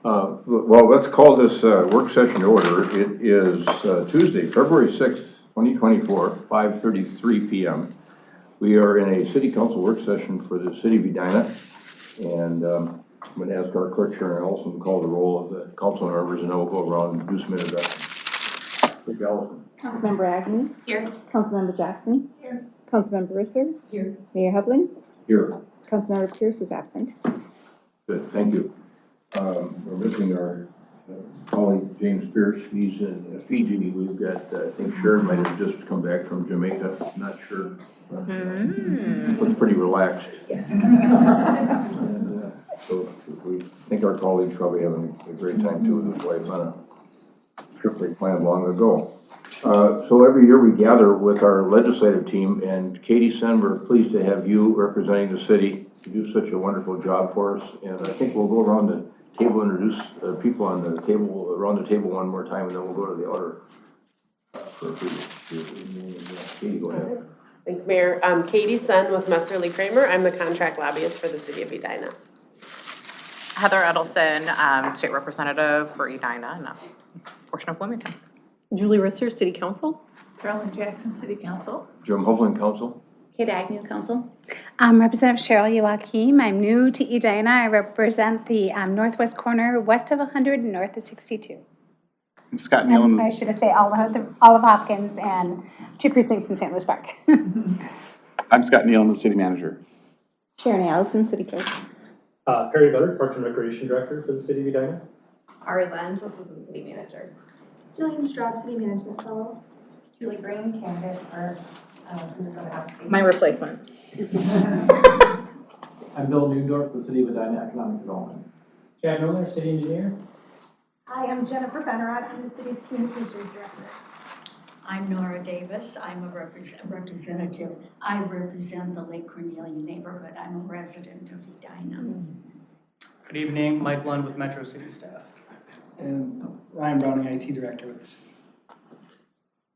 Well, let's call this work session to order. It is Tuesday, February 6th, 2024, 5:33 p.m. We are in a city council work session for the city of Edina, and I'm going to ask our clerk, Sharon Ellison, to call the roll of the council members, and then we'll go around and do some introductions. Clerk Ellison. Councilmember Agnew. Here. Councilmember Jackson. Here. Councilmember Risser. Here. Mayor Hovland. Here. Councilmember Pierce is absent. Good, thank you. We're missing our colleague James Pierce. He's in Fiji. We've got, I think Sharon might have just come back from Jamaica. Not sure. Looks pretty relaxed. Yeah. And, so we think our colleagues probably having a great time too with his wife on a trip they planned long ago. So every year we gather with our legislative team, and Katie Sen, we're pleased to have you representing the city. You do such a wonderful job for us, and I think we'll go around the table, introduce people on the table, around the table one more time, and then we'll go to the order. Katie, go ahead. Thanks, Mayor. Katie Sen with Messerly Kramer. I'm the contract lobbyist for the city of Edina. Heather Edelson, state representative for Edina and a portion of Bloomington. Julie Risser, City Council. Carolyn Jackson, City Council. Jim Hovland, Council. Kate Agnew, Council. Representative Cheryl Yoakim. I'm new to Edina. I represent the northwest corner, west of 100 and north of 62. I'm Scott Nealon. I should say all of Hopkins and 2 precincts in St. Louis Park. I'm Scott Nealon, the city manager. Sharon Allison, City Clerk. Perry Butter, Parks and Recreation Director for the city of Edina. Ari Lenz, Assistant City Manager. Jillian Straub, City Management Fellow. Julie Green, candidate for My replacement. I'm Bill Newdorf, the City of Edina Economic Development. Chad Miller, City Engineer. Hi, I'm Jennifer Fennerott. I'm the city's Communications Director. I'm Nora Davis. I'm a representative. I represent the Lake Cornelia neighborhood. I'm a resident of Edina. Good evening, Mike Lund with Metro City staff. And Ryan Browning, IT Director with the city.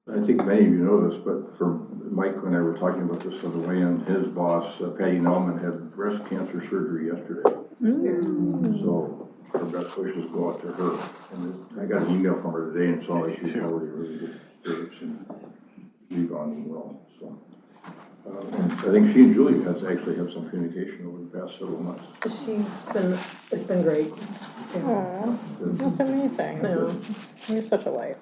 I think many of you know this, but for Mike, when I were talking about this on the way in, his boss, Patty Nauman, had breast cancer surgery yesterday. So our best wishes go out to her. And I got an email from her today and saw that she's already really good spirits and rebounding well. So I think she and Julie actually have some communication over the past several months. It's been great. Yeah. That's amazing. No, You're such a light.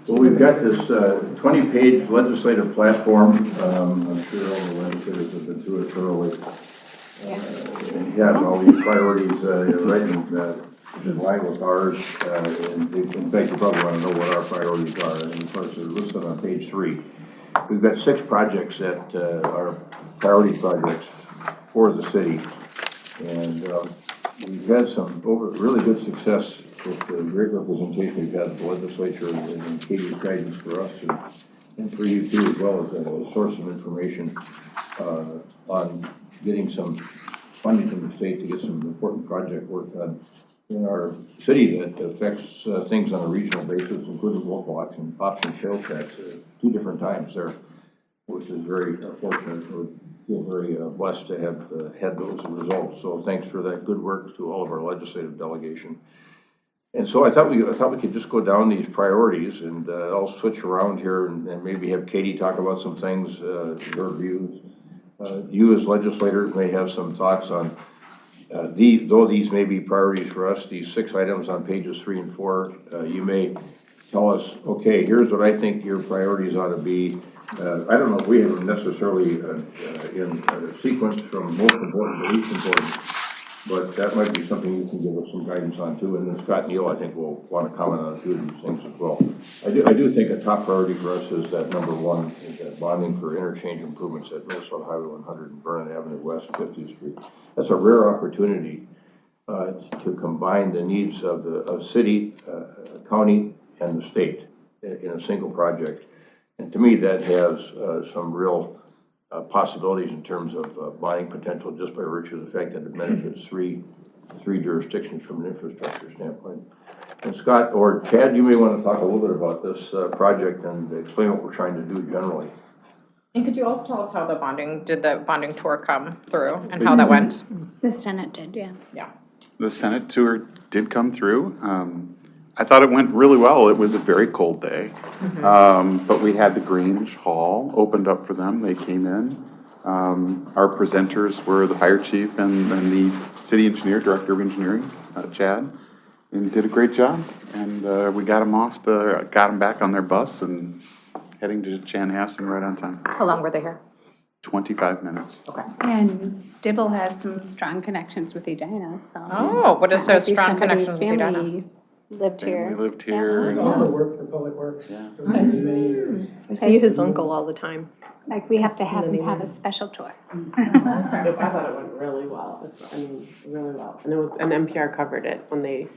Well, we've got this 20-page legislative platform. I'm sure all the legislators have been through it thoroughly. And yeah, all these priorities right in line with ours. And in fact, you probably want to know what our priorities are. And of course, they're listed on page 3. We've got 6 projects that are priority projects for the city. And we've had some really good success with the great representation we've had at the legislature and Katie's guidance for us and for you too, as well as a source of information on getting some funding from the state to get some important project work done in our city that affects things on a regional basis, including local option sales tax 2 different times there, which is very fortunate. We feel very blessed to have had those results. So thanks for that good work to all of our legislative delegation. And so I thought we could just go down these priorities, and I'll switch around here and maybe have Katie talk about some things, her views. You as legislators may have some thoughts on, though these may be priorities for us, these 6 items on pages 3 and 4, you may tell us, okay, here's what I think your priorities ought to be. I don't know if we have them necessarily in sequence from most important to least important, but that might be something you can give us some guidance on too. And then Scott Neal, I think, will want to comment on a few of these things as well. I do think a top priority for us is that number 1 is that bonding for interchange improvements at Minnesota Highway 100 and Vernon Avenue West 50th Street. That's a rare opportunity to combine the needs of the city, county, and the state in a single project. And to me, that has some real possibilities in terms of bonding potential just by virtue of the fact that it benefits three jurisdictions from an infrastructure standpoint. And Scott or Chad, you may want to talk a little bit about this project and explain what we're trying to do generally. And could you also tell us how the bonding tour come through and how that went? The Senate did, yeah. Yeah. The Senate tour did come through. I thought it went really well. It was a very cold day. But we had the Grange Hall opened up for them. They came in. Our presenters were the fire chief and the city engineer, director of engineering, Chad, and did a great job. And we got them back on their bus and heading to Chanhassen right on time. How long were they here? 25 minutes. And Dibble has some strong connections with Edina, so. Oh, what is that those might be strong somebody connections with Edina? family Lived here. Family lived here. My father worked for Public Works for many, many years. I see his uncle all the time. Like, we have to have him have a special tour. I thought it went really well. I mean, really well. And NPR covered it when they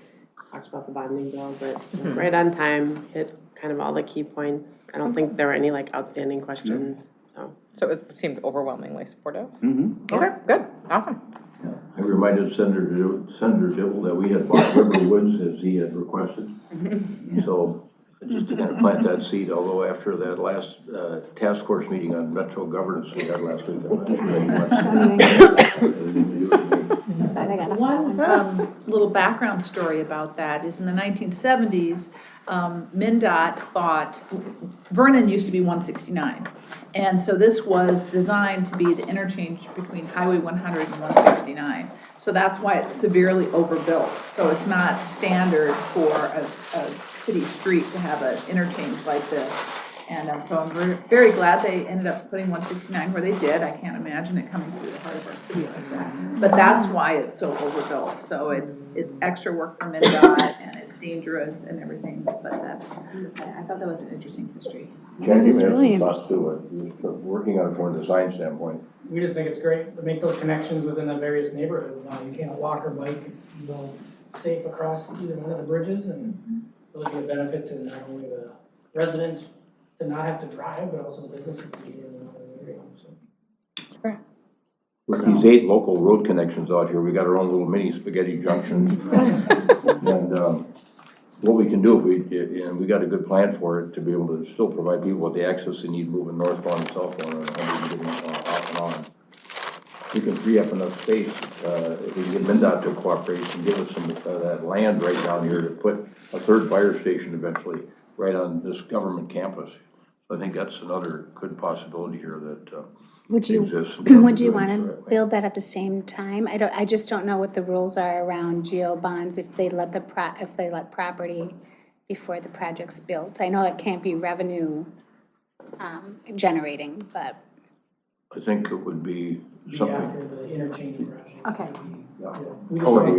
talked about the bonding bill, but right on time, hit kind of all the key points. I don't think there were any like outstanding questions, so. So it seemed overwhelmingly supportive? Mm-hmm. Okay, good, awesome. I reminded Senator Dibble that we had bought River Woods as he had requested. So just to kind of plant that seed, although after that last task force meeting on metro governance we had last week, I'm not sure One little background story about that is in the 1970s, MnDOT thought, Vernon used to be 169. And so this was designed to be the interchange between Highway 100 and 169. So that's why it's severely overbuilt. So it's not standard for a city street to have an interchange like this. And so I'm very glad they ended up putting 169 where they did. I can't imagine it coming through the heart of our city like that. But that's why it's so overbuilt. So it's extra work for MnDOT and it's dangerous and everything. But I thought that was an interesting history. Jack, you had some thoughts too. Working on it from a design standpoint. We just think it's great to make those connections within the various neighborhoods. Now you can't walk or bike, safe across either one of the bridges, and it'll be a benefit to not only the residents to not have to drive, but also the businesses to get in and out of the area. So. With these 8 local road connections out here, we got our own little mini spaghetti junction. And what we can do and we got a good plan for it to be able to still provide people with the access they need moving northbound and southbound and getting off and on. We can free up enough space if we can get MnDOT to cooperate and give us some that land right down here to put a 3rd fire station eventually right on this government campus. I think that's another good possibility here that exists. Would you want to build that at the same time? I just don't know what the rules are around geo bonds if they let property before the project's built. I know it can't be revenue generating, but I think it would be something. After the interchange project. okay.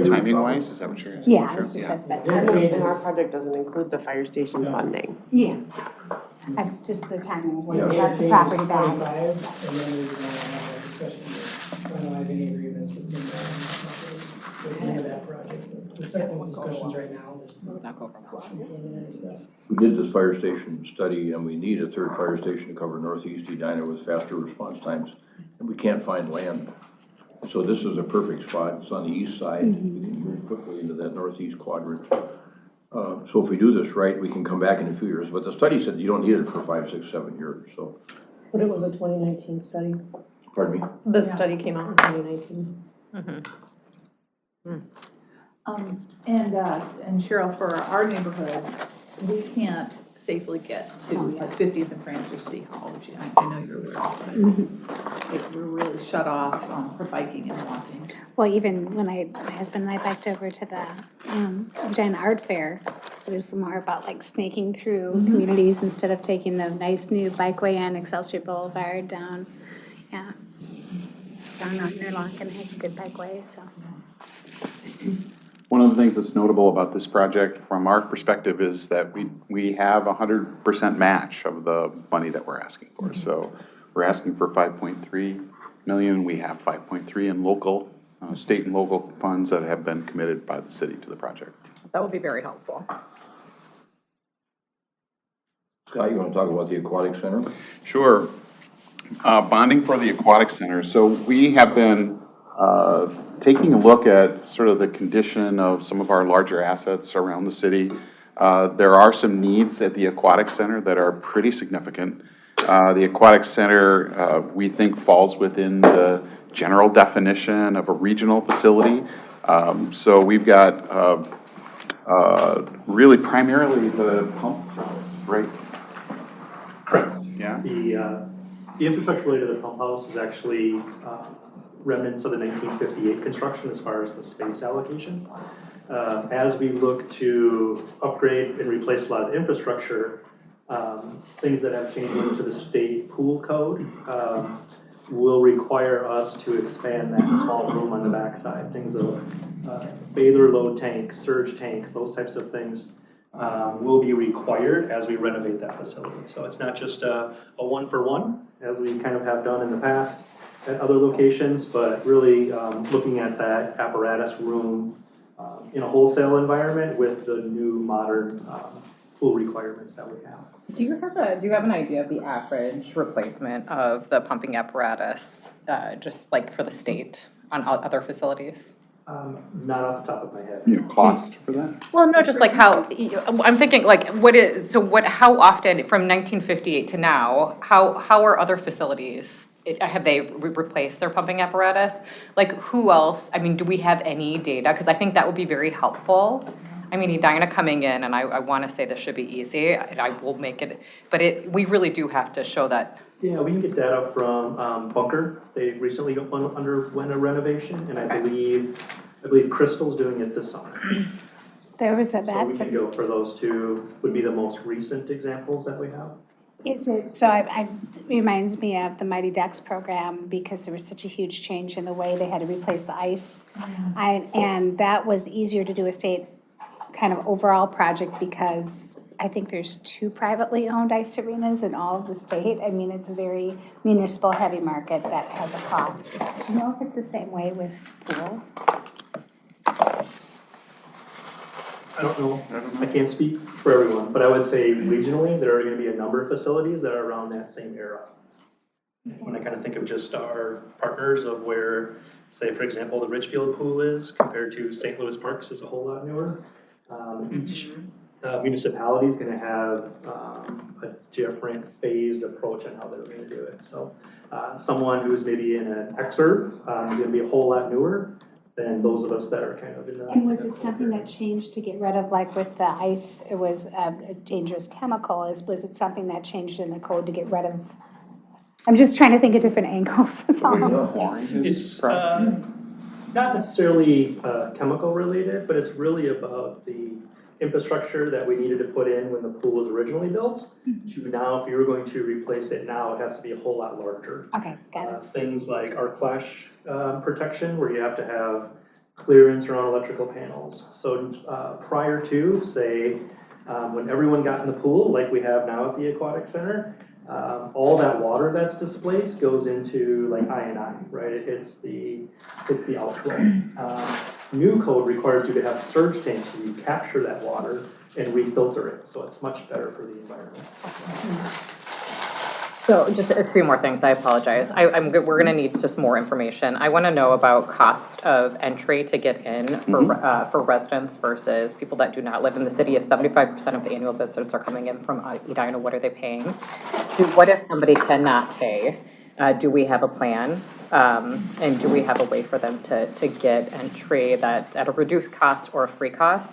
Timing wise, is that what you're saying? Yeah, it's just that's better. And our project doesn't include the fire station funding. Yeah. Just the timing of when Yeah, you got the interchange property is back. 25, and then we're going to have a discussion to finalize any agreements with the end of that project. We're starting with discussions right now. We did this fire station study and we need a 3rd fire station to cover northeast Edina with faster response times. And we can't find land. So this is a perfect spot. It's on the east side. We can move quickly into that northeast quadrant. So if we do this right, we can come back in a few years. But the study said you don't need it for 5, 6, 7 years. So. But it was a 2019 study. Pardon me? The study came out in 2019. And Cheryl, for our neighborhood, we can't safely get to 50th and Francis City Hall, which I know you're aware of. We're really shut off for biking and walking. Well, even when my husband and I biked over to the Edina Art Fair, it was more about like snaking through communities instead of taking the nice new bikeway on Excelsior Boulevard down. Yeah. Down on Interlochen has a good bikeway, so. One of the things that's notable about this project from our perspective is that we have 100% match of the money that we're asking for. So we're asking for 5.3 million. We have 5.3 in local, state and local funds that have been committed by the city to the project. That would be very helpful. Scott, you want to talk about the aquatic center? Sure. Bonding for the aquatic center. So we have been taking a look at sort of the condition of some of our larger assets around the city. There are some needs at the aquatic center that are pretty significant. The aquatic center, we think, falls within the general definition of a regional facility, So we've got really primarily the pump house, right? Correct. Yeah. The infrastructure related to the pump house is actually remnants of the 1958 construction as far as the space allocation. As we look to upgrade and replace a lot of the infrastructure, things that have changed to the state pool code will require us to expand that small room on the backside. Things of bather load tanks, surge tanks, those types of things will be required as we renovate that facility. So it's not just a one-for-one, as we kind of have done in the past at other locations, but really looking at that apparatus room in a wholesale environment with the new modern pool requirements that we have. Do you have an idea of the average replacement of the pumping apparatus, just like for the state on other facilities? Not off the top of my head. You know, cost for that? Well, no, just like how, I'm thinking like, how often, from 1958 to now, how are other facilities, have they replaced their pumping apparatus? Like, who else, I mean, do we have any data? Because I think that would be very helpful. I mean, Edina coming in, and I want to say this should be easy, and I will make it, but we really do have to show that. Yeah, we can get data from Bunker. They recently underwent a renovation, and I believe Crystal's doing it this summer. There was a So we can go for those two, would be the most recent examples that we have. Is it, so it reminds me of the Mighty Ducks program because there was such a huge change in the way they had to replace the ice. And that was easier to do a state kind of overall project because I think there's 2 privately owned ice arenas in all of the state. I mean, it's a very municipal heavy market that has a cost. Do you know if it's the same way with pools? I don't know. I can't speak for everyone, but I would say regionally, there are going to be a number of facilities that are around that same era. When I kind of think of just our partners of where, say, for example, the Richfield pool is compared to St. Louis Parks is a whole lot newer. Each municipality is going to have a different phased approach on how they're going to do it. So someone who's maybe in an exurb is going to be a whole lot newer than those of us that are kind of in the... And was it something that changed to get rid of, like with the ice, it was a dangerous chemical, was it something that changed in the code to get rid of? I'm just trying to think of different angles, that's all. It's not necessarily chemical related, but it's really about the infrastructure that we needed to put in when the pool was originally built. To now, if you were going to replace it now, it has to be a whole lot larger. Okay, got it. Things like arc flash protection, where you have to have clearance around electrical panels. So prior to, say, when everyone got in the pool, like we have now at the Aquatic Center, all that water that's displaced goes into like I&I, right? It hits the outflow. New code requires you to have surge tanks where you capture that water and refilter it, so it's much better for the environment. So just a few more things, I apologize. We're gonna need just more information. I wanna know about cost of entry to get in for residents versus people that do not live in the city. If 75% of the annual visitors are coming in from Edina, what are they paying? What if somebody cannot pay? Do we have a plan? And do we have a way for them to get entry that's at a reduced cost or a free cost?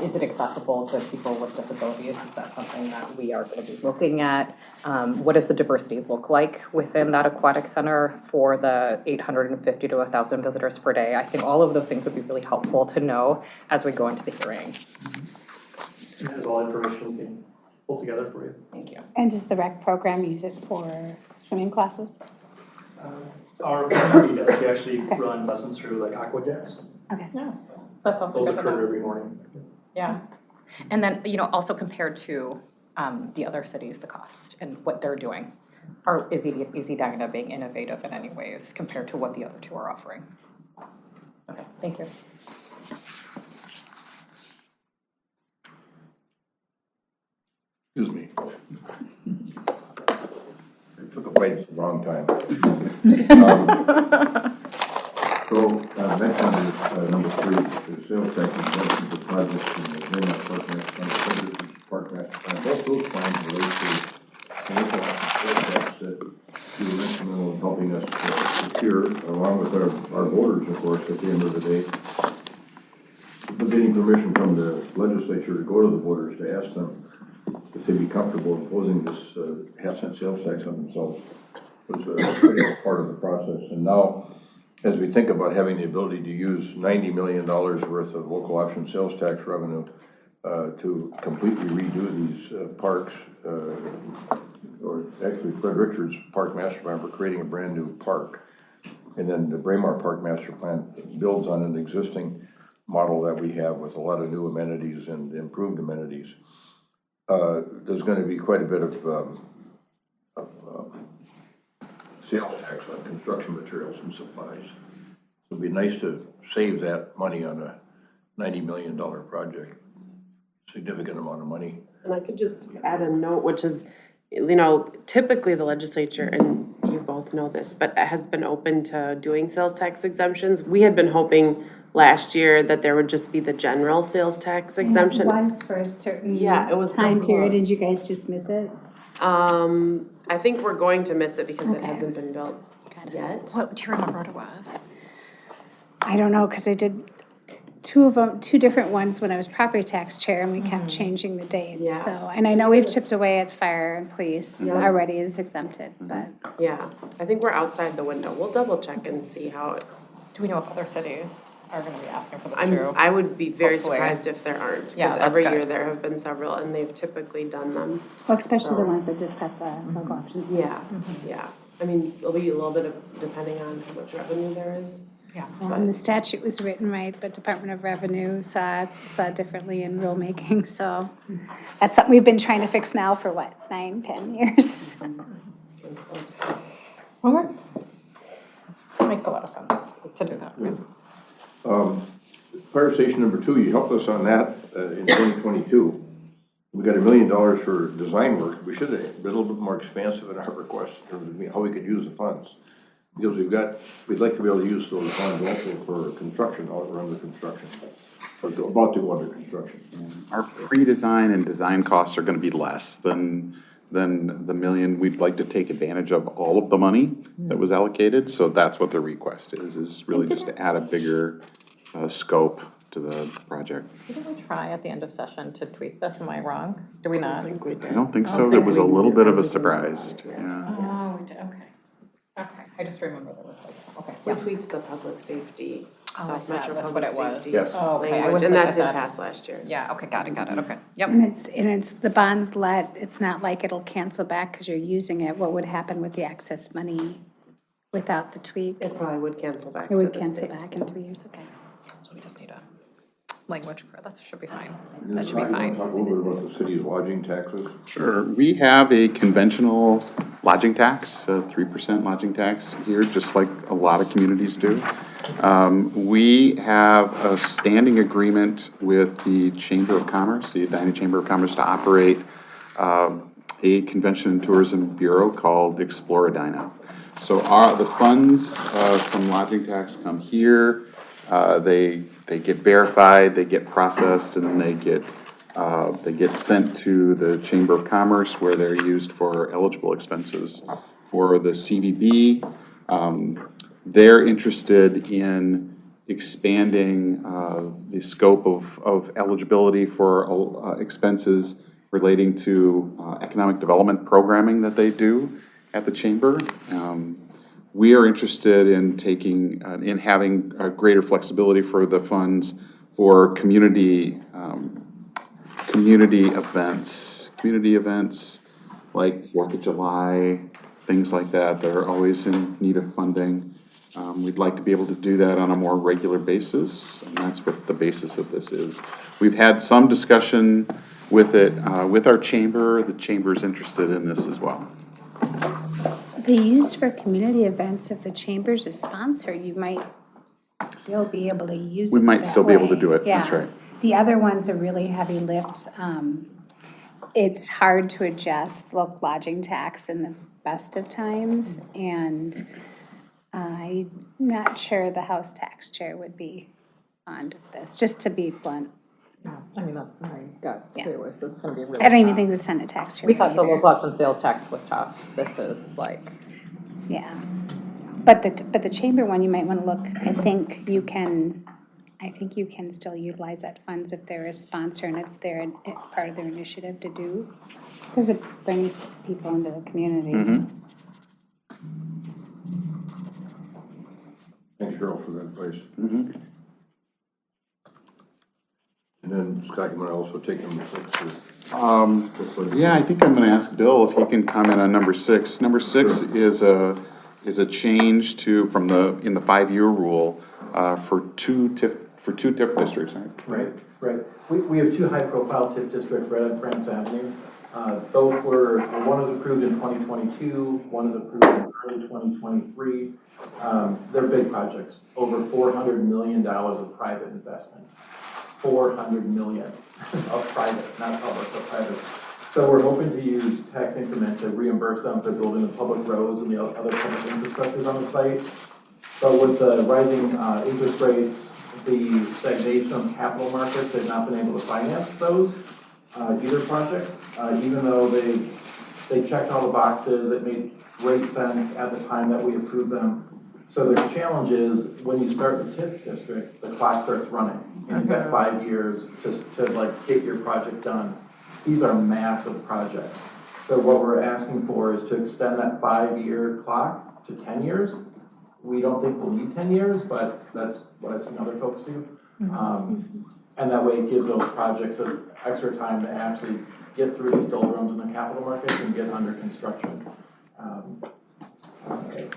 Is it accessible to people with disabilities? Is that something that we are going to be looking at? What does the diversity look like within that aquatic center for the 850 to 1,000 visitors per day? I think all of those things would be really helpful to know as we go into the hearing. That's all information we can pull together for you. Thank you. And does the rec program use it for swimming classes? Our community does. We actually run lessons through like aqua jets. Okay. Yeah. So that's also those good to occur know. every morning. Yeah. And then, also compared to the other cities, the cost and what they're doing. Is Edina being innovative in any ways compared to what the other two are offering? Okay, thank you. Excuse me. I took a bite at the wrong time. So, next one is number 3, the sales tax exemption for projects in the Edina Park Master Plan. Both those plans relate to municipal sales tax that you were instrumental in helping us secure, along with our board permission from the legislature to go to the voters to ask them if they'd be comfortable imposing this half-cent sales tax on themselves was a critical part of the process. And now, as we think about having the ability to use $90 million worth of local option sales tax revenue to completely redo these parks, or actually Fred Richards Park Master Plan for creating a brand new park. And then the Braemar Park Master Plan builds on an existing model that we have with a lot of new amenities and improved amenities. There's going to be quite a bit of sales tax on construction materials and supplies. It'd be nice to save that money on a $90 million project. Significant amount of money. And I could just add a note, which is, typically the legislature, and you both know this, but it has been open to doing sales tax exemptions. We had been hoping last year that there would just be the general sales tax exemption. It was for a certain it was time so period. close. Did you guys just miss it? I think we're going to miss it because it hasn't been built yet. What, do you remember what it was? I don't know, because I did two different ones when I was property tax chair, and we kept changing the dates. Yeah. So, and I know we've chipped away at fire and police already is exempted, but. Yeah, I think we're outside the window. We'll double check and see how it. Do we know if other cities are gonna be asking for this too? I would be very Hopefully. surprised if there aren't, Yeah, because that's every good. year there have been several, and they've typically done them. Well, especially the ones that just got the local options. Yeah, yeah. I mean, there'll be a little bit of, depending on how much revenue there is. Yeah. And the statute was written right, but Department of Revenue saw differently in rulemaking, so that's something we've been trying to fix now for what, 9-10 years? Okay. That makes a lot of sense to do that. Fire station number 2, you helped us on that in 2022. We got $1 million for design work. We should have been a little bit more expansive in our request in terms of how we could use the funds. Because we'd like to be able to use those funds also for construction, all around the construction, or about to go under construction. Our pre-design and design costs are gonna be less than the $1 million. We'd like to take advantage of all of the money that was allocated, so that's what the request is really just to add a bigger scope to the project. Didn't we try at the end of session to tweak this? Am I wrong? Do we not? I think we did. I don't think so. It was a little bit of a surprise. Yeah. Oh, we did, okay. Okay, I just remember there was like, okay. We tweaked the public safety, South Metro that's Public what it was. Safety Yes. Oh, okay. I language, wouldn't and think that did that- pass last year. Yeah, okay, got it, okay. Yep. And it's the bonds it's not like it'll cancel back because you're using it. What would happen with the excess money without the tweak? It probably would cancel back It to would the cancel state. back in 3 years, okay. So we just need a language, that should be fine. Talk That should be fine. a little bit about the city's lodging taxes. Sure. We have a conventional lodging tax, a 3% lodging tax here, just like a lot of communities do. We have a standing agreement with the Chamber of Commerce, the Edina Chamber of Commerce, to operate a convention and tourism bureau called Explore Edina. So the funds from lodging tax come here. They get verified, they get processed, and then they get sent to the Chamber of Commerce, where they're used for eligible expenses for the CVB. They're interested in expanding the scope of eligibility for expenses relating to economic development programming that they do at the Chamber. We are interested in having a greater flexibility for the funds for community events like 4th of July, things like that. They're always in need of funding. We'd like to be able to do that on a more regular basis, and that's what the basis of this is. We've had some discussion with it, with our chamber. The chamber is interested in this as well. They used for community events, if the chamber's a sponsor, you might still be able to use it We might that still be able to way. do it, that's Yeah. right. The other ones are really heavy lifts. It's hard to adjust local lodging tax in the best of times, and I'm not sure the House tax chair would be fond of this, just to be blunt. I mean, that's my gut too, is it's gonna be really I don't even tough. think the Senate tax chair We would thought the either. local option sales tax was tough. This is like, Yeah, but the chamber one, you might want to look, I I think you can still utilize that funds if they're a sponsor and it's their, part of their initiative to do. Because it brings people into the community. Thanks, Cheryl, for that advice. Mhm. And then Scott, you might also take number 6. Yeah, I think I'm gonna ask Bill if he can comment on number 6. Number 6 is a change to, from in the 5-year rule, for two TIF districts, right? Right. We have 2 high-profile TIF districts right on France Avenue. Both were, one is approved in 2022, one is approved in early 2023. They're big projects, over $400 million of private investment. 400 million of private, not public, but private. So we're hoping to use tax increment to reimburse them for building the public roads and the other public infrastructures on the site. But with the rising interest rates, the stagnation of capital markets, they've not been able to finance those, either project, even though they checked all the boxes. It made great sense at the time that we approved them. So the challenge is when you start the TIF district, the clock starts running, and you've got 5 years to like get your project done. These are massive projects. So what we're asking for is to extend that 5-year clock to 10 years. We don't think we'll need 10 years, but that's what I've seen other folks do. And that way it gives those projects an extra time to actually get through these doldrums in the capital markets and get under construction.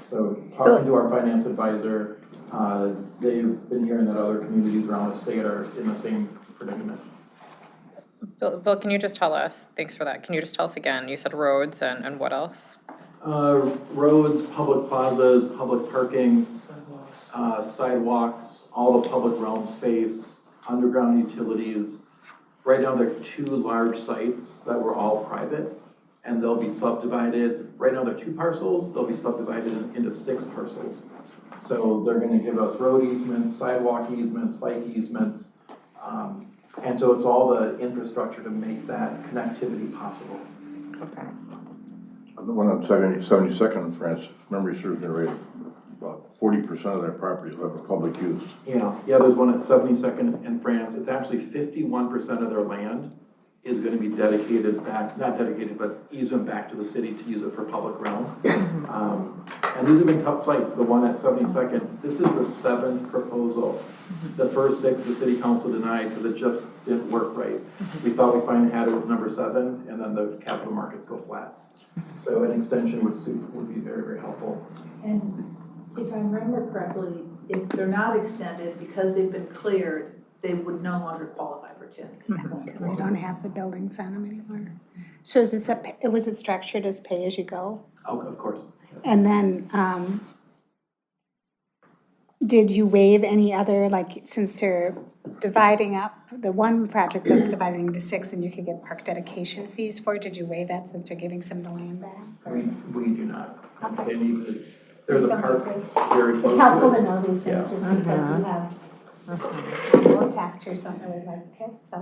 So talking to our finance advisor, they've been hearing that other communities around the state are in the same predicament. Bill, can you just tell us, thanks for that, can you just tell us again, you said roads and what else? Roads, public plazas, public parking, sidewalks, all the public realm space, underground utilities. Right now there are 2 large sites that were all private, and they'll be subdivided. Right now there are 2 parcels, they'll be subdivided into 6 parcels. So they're gonna give us road easements, sidewalk easements, bike easements, and so it's all the infrastructure to make that connectivity possible. Okay. The one on 72nd in France, if memory serves me right, about 40% of their properties have a public use. Yeah, there's one at 72nd in France. It's actually 51% of their land is going to be dedicated back, not dedicated, but easement back to the city to use it for public realm. And these have been tough sites. The one at 72nd, this is the 7th proposal. The first 6 the city council denied because it just didn't work right. We thought we finally had it with number 7, and then the capital markets go flat. So an extension would be very, very helpful. And if I remember correctly, if they're not extended because they've been cleared, they would no longer qualify for TIF. Because they don't have the buildings on them anymore. So was it structured as pay as you go? Oh, of course. And then, did you waive any other, like, since they're dividing up, the one project that's divided into 6 and you could get park dedication fees for, did you waive that since they're giving some of the land back? We do not. Okay. They need to, there's a park very close It's to helpful it. to know these things just because we have, well, taxpayers don't really like tips, so.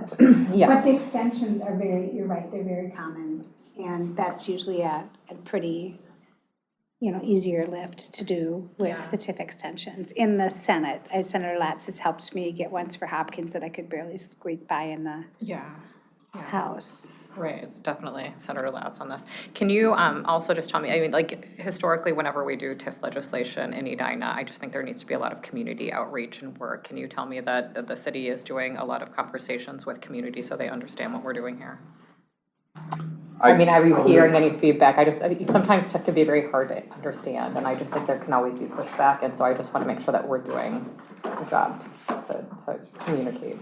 Yes. But the extensions are you're right, they're very common. And that's usually a pretty, easier lift to do with the TIF extensions. In the Senate, Senator Latz has helped me get ones for Hopkins that I could barely squeak by in the House. Right, it's definitely Senator Latz on this. Can you also just tell me, I mean, like, historically, whenever we do TIF legislation in Edina, I just think there needs to be a lot of community outreach and work. Can you tell me that the city is doing a lot of conversations with community so they understand what we're doing here? I mean, are you hearing any feedback? I think sometimes TIF can be very hard to understand, and I just think there can always be pushback, and so I just want to make sure that we're doing a job to communicate.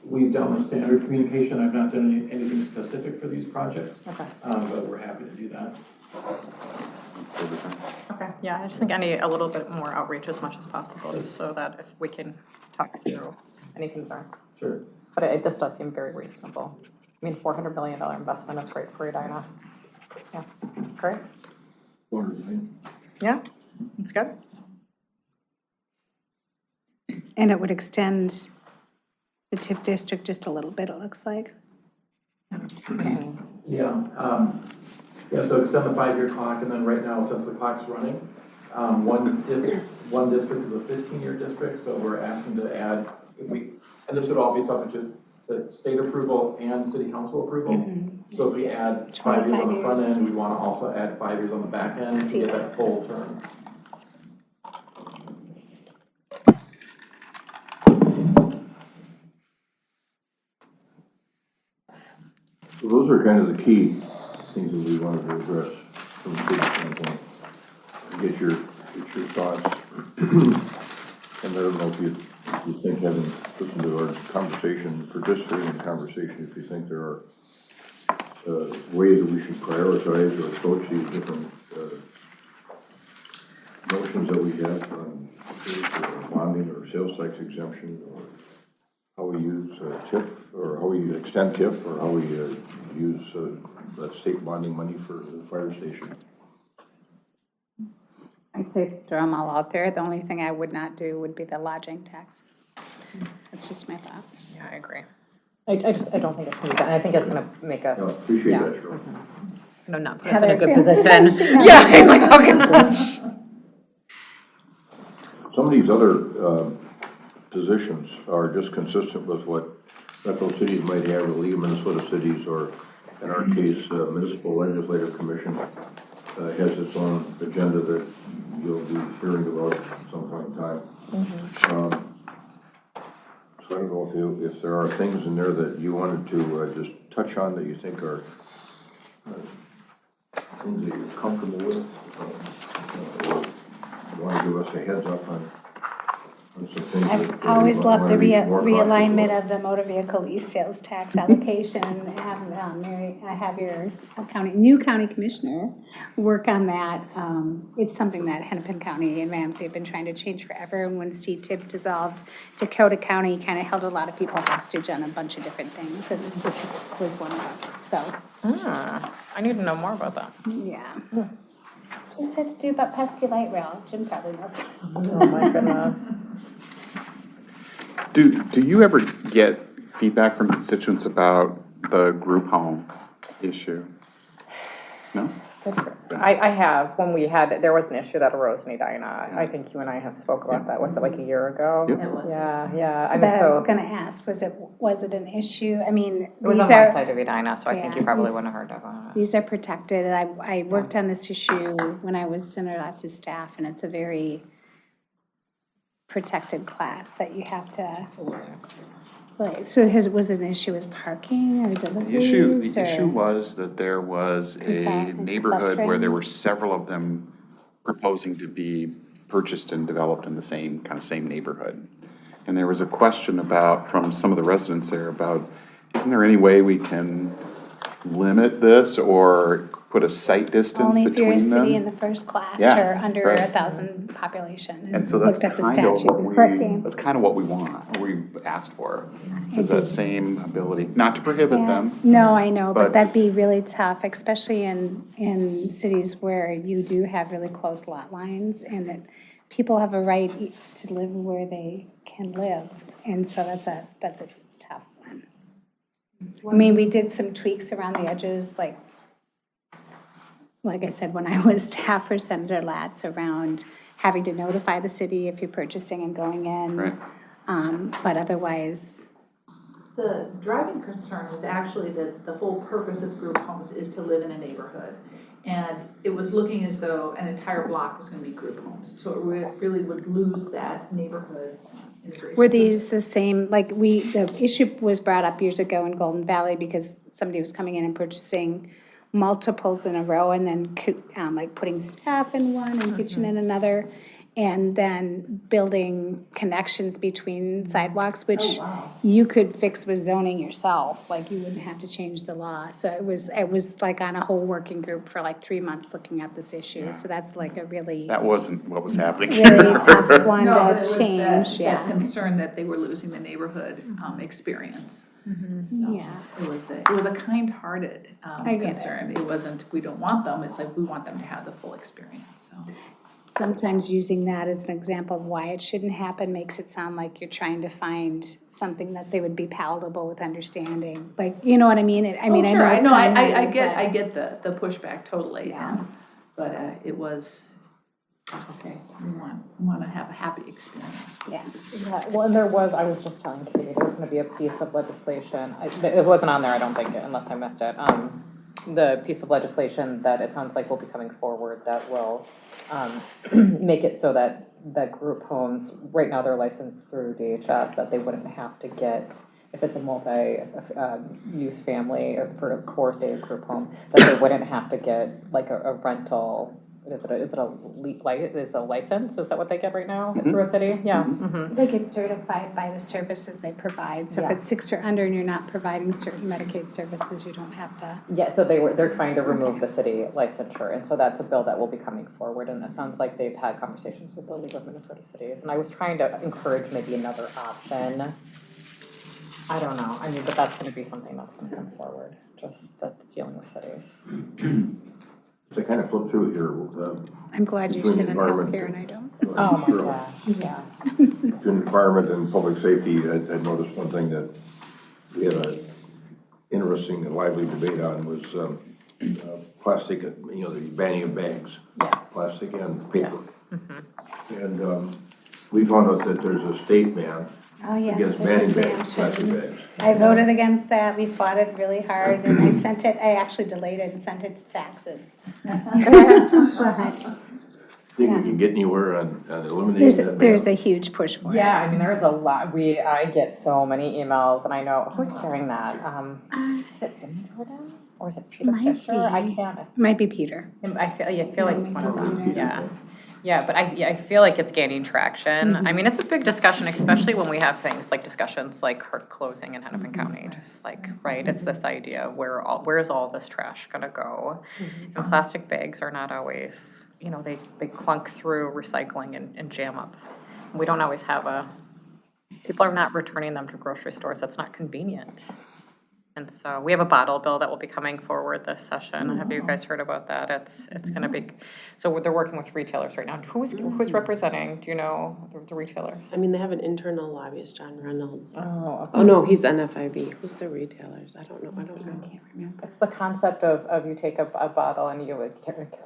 We've done the standard communication. I've not done anything specific for these projects. Okay. But we're happy to do that. Okay, yeah, I just think a little bit more outreach as much as possible, just so that if we can talk through any concerns. Sure. But it just does seem very reasonable. I mean, $400 million investment is great for Edina. Yeah, great. 400 million. Yeah, it's good. And it would extend the TIF district just a little bit, it looks like. Yeah, so extend the 5-year clock, and then right now, since the clock's running, one district is a 15-year district, so we're asking to add and this would all be subject to state approval and city council approval. So if we add 5 years on the front end, we want to also add 5 years on the back end to get that full term. So those are kind of the key things that we wanted to address from the city standpoint. Get your thoughts. And I don't know if you think, having listened to our conversation, participating in the conversation, if you think there are ways that we should prioritize or approach these different motions that we have on bonding or sales tax exemption, or how we use TIF, or how we extend TIF, or how we use that state bonding money for the fire station. I'd say throw them all out there. The only thing I would not do would be the lodging tax. That's just my thought. Yeah, I agree. I don't think it's gonna be done. I think it's gonna make us. No, appreciate that, Cheryl. It's gonna not put us in a good position. Yeah. Yeah, I'm like, okay. Some of these other positions are just consistent with what metro cities might have, or League of Minnesota Cities, or in our case, Municipal Legislative Commission has its own agenda that you'll be hearing about at some point in time. So I don't know if there are things in there that you wanted to just touch on that you think are things that you're comfortable with, or you want to give us a heads up on some things. I've always loved the realignment of the motor vehicle lease sales tax allocation. I have your new county commissioner work on that. It's something that Hennepin County and Ramsey have been trying to change forever. And when CTIP dissolved, Dakota County kind of held a lot of people hostage on a bunch of different things, and this was one of them. So, I need to know more about that. yeah. Just had to do about pesky light rail. Jim probably knows. Oh my goodness. Do you ever get feedback from constituents about the group home issue? No? I have, when there was an issue that arose in Edina. I think you and I have spoke about that. Was it like a year ago? Yep. It was. Yeah. So I was going to ask, was it an issue? I mean, it was on my side of Edina, so I think you probably wouldn't have heard about it. These are protected. I worked on this issue when I was Senator Latz's staff, and it's a very protected class that you have to. Absolutely. Like, so was it an issue with parking or deliveries? The issue was that there was a neighborhood where there were several of them proposing to be purchased and developed in the same neighborhood. And there was a question from some of the residents there about, isn't there any way we can limit this or put a sight distance only if you're a between them? city in the first class Yeah, or under right. 1,000 population. And so that's looked at the kind of statute. that's kind of what we want, or we've asked for, is that same ability, not to prohibit them. No, I know, but but that'd be really tough, especially in cities where you do have really close lot lines, and that people have a right to live where they can live, and so that's a tough one. I mean, we did some tweaks around the edges, like I said, when I was staff for Senator Latz, around having to notify the city if you're purchasing and going in. Right. But otherwise. The driving concern was actually that the whole purpose of group homes is to live in a neighborhood. And it was looking as though an entire block was going to be group homes. So it really would lose that neighborhood integration. Were these the same, the issue was brought up years ago in Golden Valley because somebody was coming in and purchasing multiples in a row, and then putting staff in one and kitchen in another, and then building connections between sidewalks, which you could fix with zoning yourself. Like, you wouldn't have to change the law. So it was like on a whole working group for 3 months looking at this issue. So that's a really That wasn't what was happening. really tough one No, to it was change. that concern that they were losing the neighborhood experience. So it was a kind-hearted concern. It wasn't, we don't want them, it's like we want them to have the full experience, so. Sometimes using that as an example of why it shouldn't happen makes it sound like you're trying to find something that they would be palatable with understanding. You know what I mean? I get the pushback totally. Yeah. But it was Okay, we want to have a happy experience. Yeah. Yeah, well, and I was just telling Katie, there's gonna be a piece of legislation, it wasn't on there, I don't think, unless I missed it. The piece of legislation that it sounds like will be coming forward that will, make it so that group homes, right now they're licensed through DHS, that they wouldn't have to get, if it's a multi-use family or for say a group home, that they wouldn't have to get like a rental. Is it a license? Is that what they get right now through a city? Yeah. Mm-hmm. They get certified by the services they provide. So if it's 6 or under and you're not providing certain Medicaid services, you don't have to. Yeah, so they're trying to remove the city licensure, and so that's a bill that will be coming forward, and it sounds like they've had conversations with the League of Minnesota Cities, and I was trying to encourage maybe another option. I don't know, I mean, but that's gonna be something that's gonna come forward, just that's dealing with cities. To kind of flip through here. I'm glad you sit in healthcare and I don't. Oh my gosh, yeah. Between environment and public safety, I noticed one thing that we had an interesting and lively debate on was plastic, the banning of bags. Yes. Plastic and paper. Yes. Mm-hmm. And we found out that there's a state ban against banning bags, plastic bags. I voted against that. We fought it really hard and I actually delayed it and sent it to taxes. Think we can get anywhere on eliminating that ban? There's a huge push for it. Yeah, I mean, there's a lot, I get so many emails, and I know, who's carrying that? Is it Cindy Jordan, or is it Peter Fisher? I can't. Might be Peter. I feel like it's one of them, yeah. Yeah, but I feel like it's gaining traction. I mean, it's a big discussion, especially when we have things like discussions like Kirk closing in Hennepin County, just like, right, it's this idea of where is all this trash gonna go? And plastic bags are not always, they clunk through recycling and jam up. We don't always have people are not returning them to grocery stores, that's not convenient. And so we have a bottle bill that will be coming forward this session. Have you guys heard about that? It's going to be, so they're working with retailers right now. Who's representing? Do you know the retailers? I mean, they have an internal lobbyist, John Reynolds. Oh, okay. Oh no, he's NFIB. Who's the retailers? I don't know. I can't remember. It's the concept of you take a bottle and you would carry it.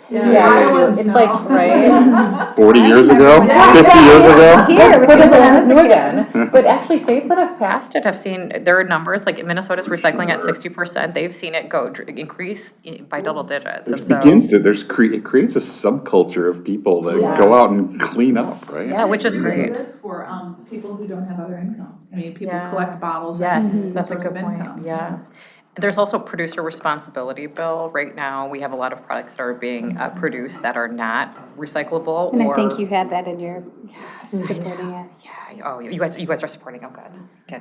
Yeah, it's like, right? 40 years ago? 50 years ago? New again. But actually, states that have passed it have seen their numbers, like Minnesota's recycling at 60%, they've seen it increase by double digits. It creates a subculture of people that go out and clean up, right? Yeah, which is great. For people who don't have other income. I mean, people collect bottles. Yes, and that's a good point, income. yeah. There's also producer responsibility bill. Right now, we have a lot of products that are being produced that are not recyclable. And I think you had that in your supporting it. Yeah, oh, you guys are supporting, oh, good, I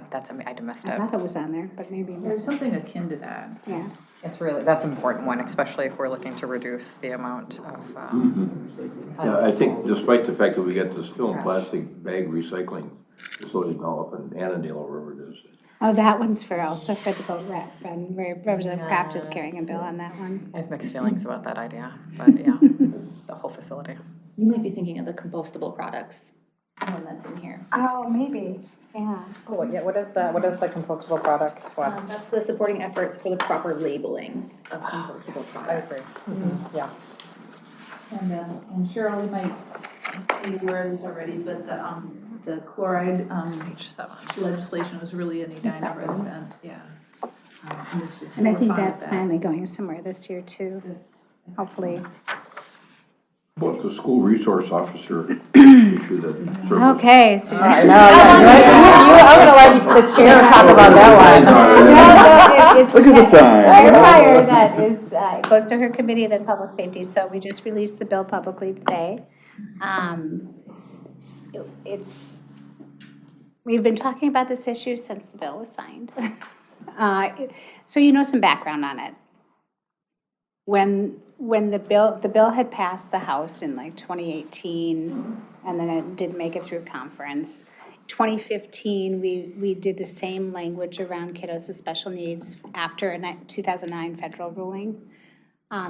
missed I it. thought it was on there, but maybe. There's something akin to that. Yeah. That's an important one, especially if we're looking to reduce the amount of. Yeah, I think despite the fact that we got this film plastic bag recycling facility now up in Annandale, or wherever it is. Oh, that one's also for the boat rep, and Representative Kraft is carrying a bill on that one. I have mixed feelings about that idea, but yeah, the whole facility. You might be thinking of the compostable products, one that's in here. Oh, maybe, yeah. Oh, yeah, what is the compostable products? That's the supporting efforts for the proper labeling of compostable products. Yeah. And Cheryl, you might be aware of this already, but the chloride legislation was really an Edina resident, yeah. And I think that's finally going somewhere this year too, hopefully. What's the school resource officer issue that? Okay, so. I know, I'm gonna let the chair talk about that one. Look at the time. Fire that is, goes to her committee, then public safety, so we just released the bill publicly today. We've been talking about this issue since the bill was signed. So some background on it. When the bill had passed the House in like 2018, and then it didn't make it through conference. 2015, we did the same language around kiddos with special needs after a 2009 federal ruling.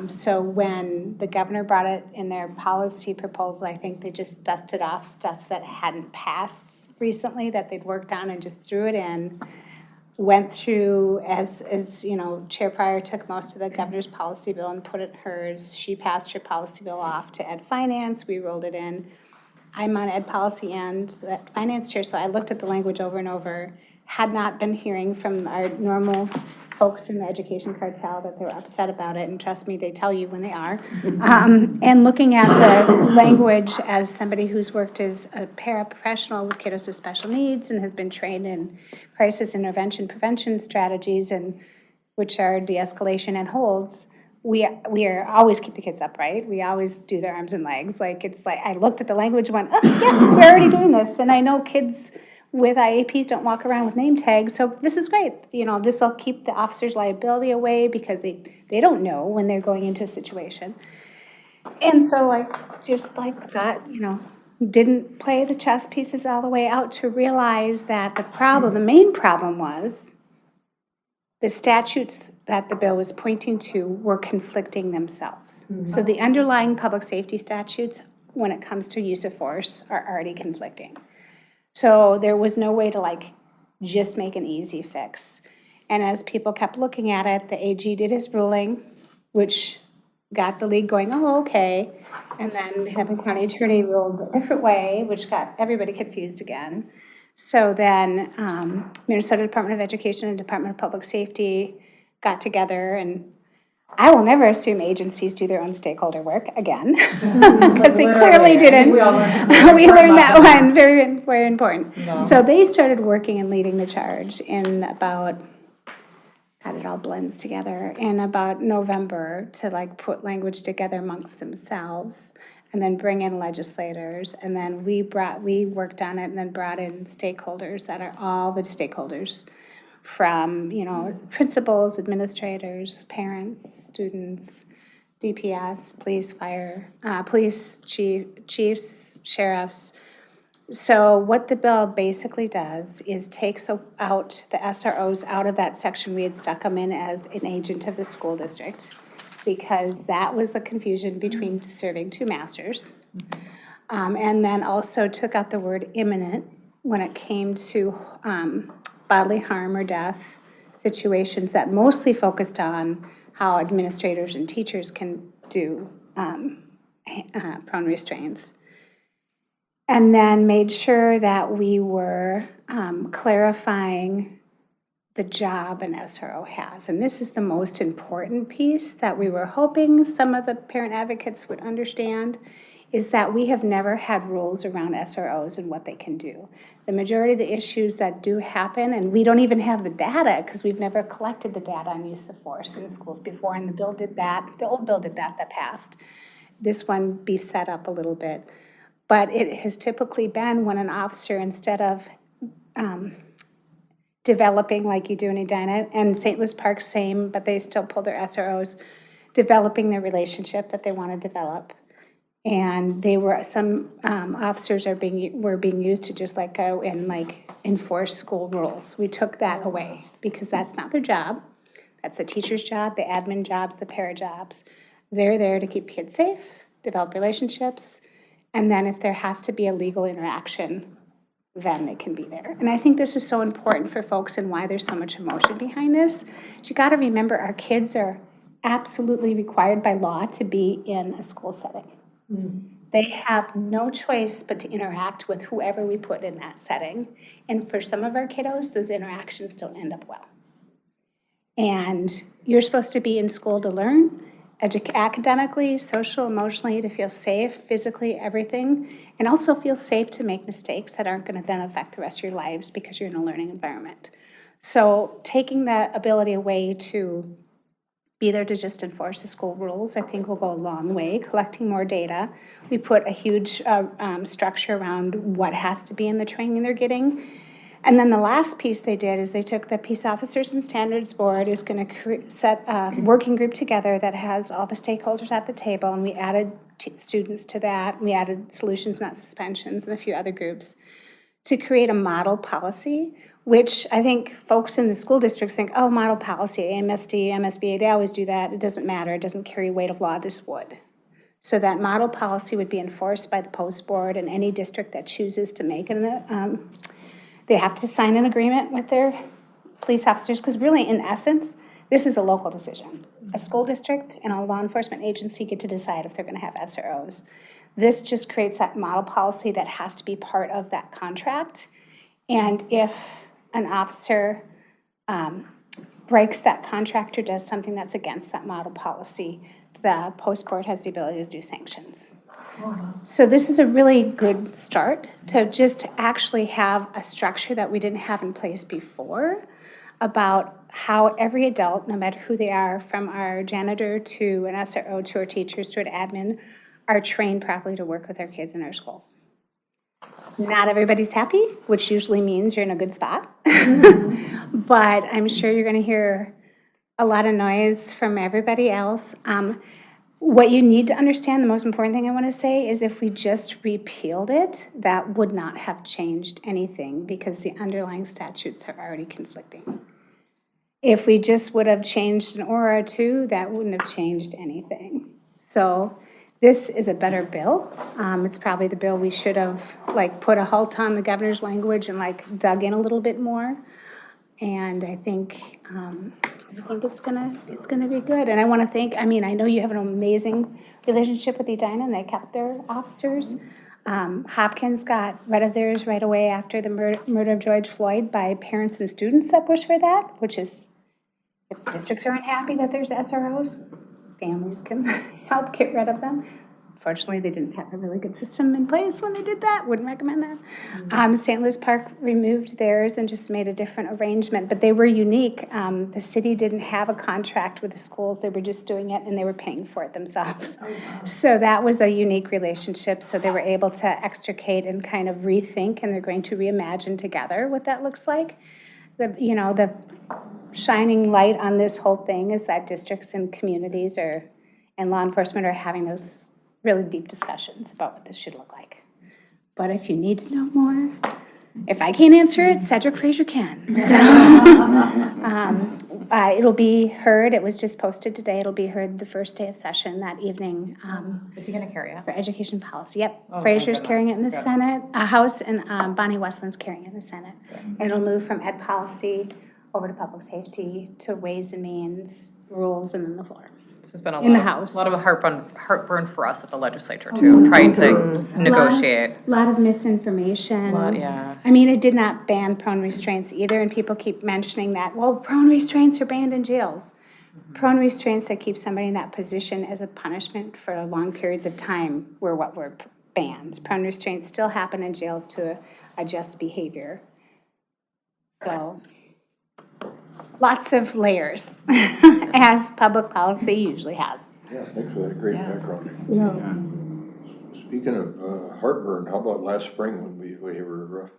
So when the governor brought it in their policy proposal, I think they just dusted off stuff that hadn't passed recently that they'd worked on and just threw it in. went through as you know, Chair Pryor took most of the governor's policy bill and put it in hers. She passed her policy bill off to Ed Finance. We rolled it in. I'm on Ed Policy and that Finance Chair, so I looked at the language over and over. Had not been hearing from our normal folks in the education cartel that they were upset about it, and trust me, they tell you when they are. And looking at the language as somebody who's worked as a paraprofessional with kiddos with special needs and has been trained in crisis intervention prevention strategies, and which are de-escalation and holds, we are always keep the kids upright. We always do their arms and legs. Like, it's like, I looked at the language and went, oh, yeah, we're already doing this. And I know kids with IAPs don't walk around with name tags, so this is great. You know, this will keep the officer's liability away because they don't know when they're going into a situation. And so, like, just like that, you know, didn't play the chess pieces all the way out to realize that the main problem was the statutes that the bill was pointing to were conflicting themselves. Mm-hmm. So the underlying public safety statutes, when it comes to use of force, are already conflicting. So there was no way to like just make an easy fix. And as people kept looking at it, the AG did his ruling, which got the league going, oh, okay. And then Hennepin County Attorney ruled a different way, which got everybody confused again. So then Minnesota Department of Education and Department of Public Safety got together, and I will never assume agencies do their own stakeholder work again, because they clearly didn't. We learned that one, very, very important. No. So they started working and leading the charge in about, God, it all blends together, in about November to like put language together amongst themselves and then bring in legislators. And then we worked on it and then brought in stakeholders that are all the stakeholders from, you know, principals, administrators, parents, students, DPS, police, fire, police chiefs, sheriffs. So what the bill basically does is takes out the SROs out of that section. We had stuck them in as an agent of the school district because that was the confusion between serving two masters. And then also took out the word imminent when it came to bodily harm or death situations that mostly focused on how administrators and teachers can do prone restraints. And then made sure that we were clarifying the job an SRO has. And this is the most important piece that we were hoping some of the parent advocates would understand, is that we have never had rules around SROs and what they can do. The majority of the issues that do happen, and we don't even have the data because we've never collected the data on use of force in schools before, and the bill did that, the old bill did that passed. This one beefs that up a little bit. But it has typically been when an officer, instead of developing like you do in Edina, and St. Louis Park, same, but they still pull their SROs, developing the relationship that they want to develop. And they were, some officers were being used to just like go and like enforce school rules. We took that away because that's not their job. That's the teacher's job, the admin jobs, the para jobs. They're there to keep kids safe, develop relationships, and then if there has to be a legal interaction, then it can be there. And I think this is so important for folks and why there's so much emotion behind this. You got to remember our kids are absolutely required by law to be in a school setting. They have no choice but to interact with whoever we put in that setting. And for some of our kiddos, those interactions don't end up well. And you're supposed to be in school to learn, academically, social, emotionally, to feel safe, physically, everything, and also feel safe to make mistakes that aren't going to then affect the rest of your lives because you're in a learning environment. So taking that ability away to be there to just enforce the school rules, I think will go a long way. Collecting more data. We put a huge structure around what has to be in the training they're getting. And then the last piece they did is they took the Peace Officers and Standards Board is going to set a working group together that has all the stakeholders at the table, and we added students to that. We added solutions, not suspensions, and a few other groups to create a model policy, which I think folks in the school districts think, oh, model policy, MSD, MSBA, they always do that. It doesn't matter. It doesn't carry weight of law. This would. So that model policy would be enforced by the post board, and any district that chooses to make it, they have to sign an agreement with their police officers, because really, in essence, this is a local decision. A school district and a law enforcement agency get to decide if they're going to have SROs. This just creates that model policy that has to be part of that contract. And if an officer breaks that contract or does something that's against that model policy, the post board has the ability to do sanctions. So this is a really good start to just actually have a structure that we didn't have in place before about how every adult, no matter who they are, from our janitor to an SRO to our teachers to an admin, are trained properly to work with our kids in our schools. Not everybody's happy, which usually means you're in a good spot. But I'm sure you're going to hear a lot of noise from everybody else. What you need to understand, the most important thing I want to say, is if we just repealed it, that would not have changed anything because the underlying statutes are already conflicting. If we just would have changed an or two, that wouldn't have changed anything. So this is a better bill. It's probably the bill we should have put a halt on the governor's language and dug in a little bit more. And I think it's gonna be good. And I want to thank. I know you have an amazing relationship with Edina, and they kept their officers. Hopkins got rid of theirs right away after the murder of George Floyd by parents and students that pushed for that, which is, if districts are unhappy that there's SROs, families can help get rid of them. Fortunately, they didn't have a really good system in place when they did that. Wouldn't recommend that. St. Louis Park removed theirs and just made a different arrangement, but they were unique. The city didn't have a contract with the schools. They were just doing it, and they were paying for it themselves. So that was a unique relationship. So they were able to extricate and kind of rethink, and they're going to reimagine together what that looks like. The shining light on this whole thing is that districts and communities and law enforcement are having those really deep discussions about what this should look like. But if you need to know more, if I can't answer it, Cedric Frazier can. So, it'll be heard. It was just posted today. It'll be heard the first day of session that evening. Is he going to carry it? For education policy. Yep. Oh, Frazier's my carrying it in the goodness. Senate, House, and Bonnie Westland's carrying it in the Senate. And it'll move from ed policy over to public safety to ways and means, rules, and then the floor. There's been in the House. A lot of heartburn for us at the legislature too, trying to negotiate. A lot of misinformation. Yeah. It did not ban prone restraints either, and people keep mentioning that, well, prone restraints are banned in jails. Prone restraints that keep somebody in that position as a punishment for long periods of time were what were banned. Prone restraints still happen in jails to adjust behavior. So, lots of layers, as public policy usually has. Yeah, thanks for that great background. Speaking of heartburn, how about last spring when we were,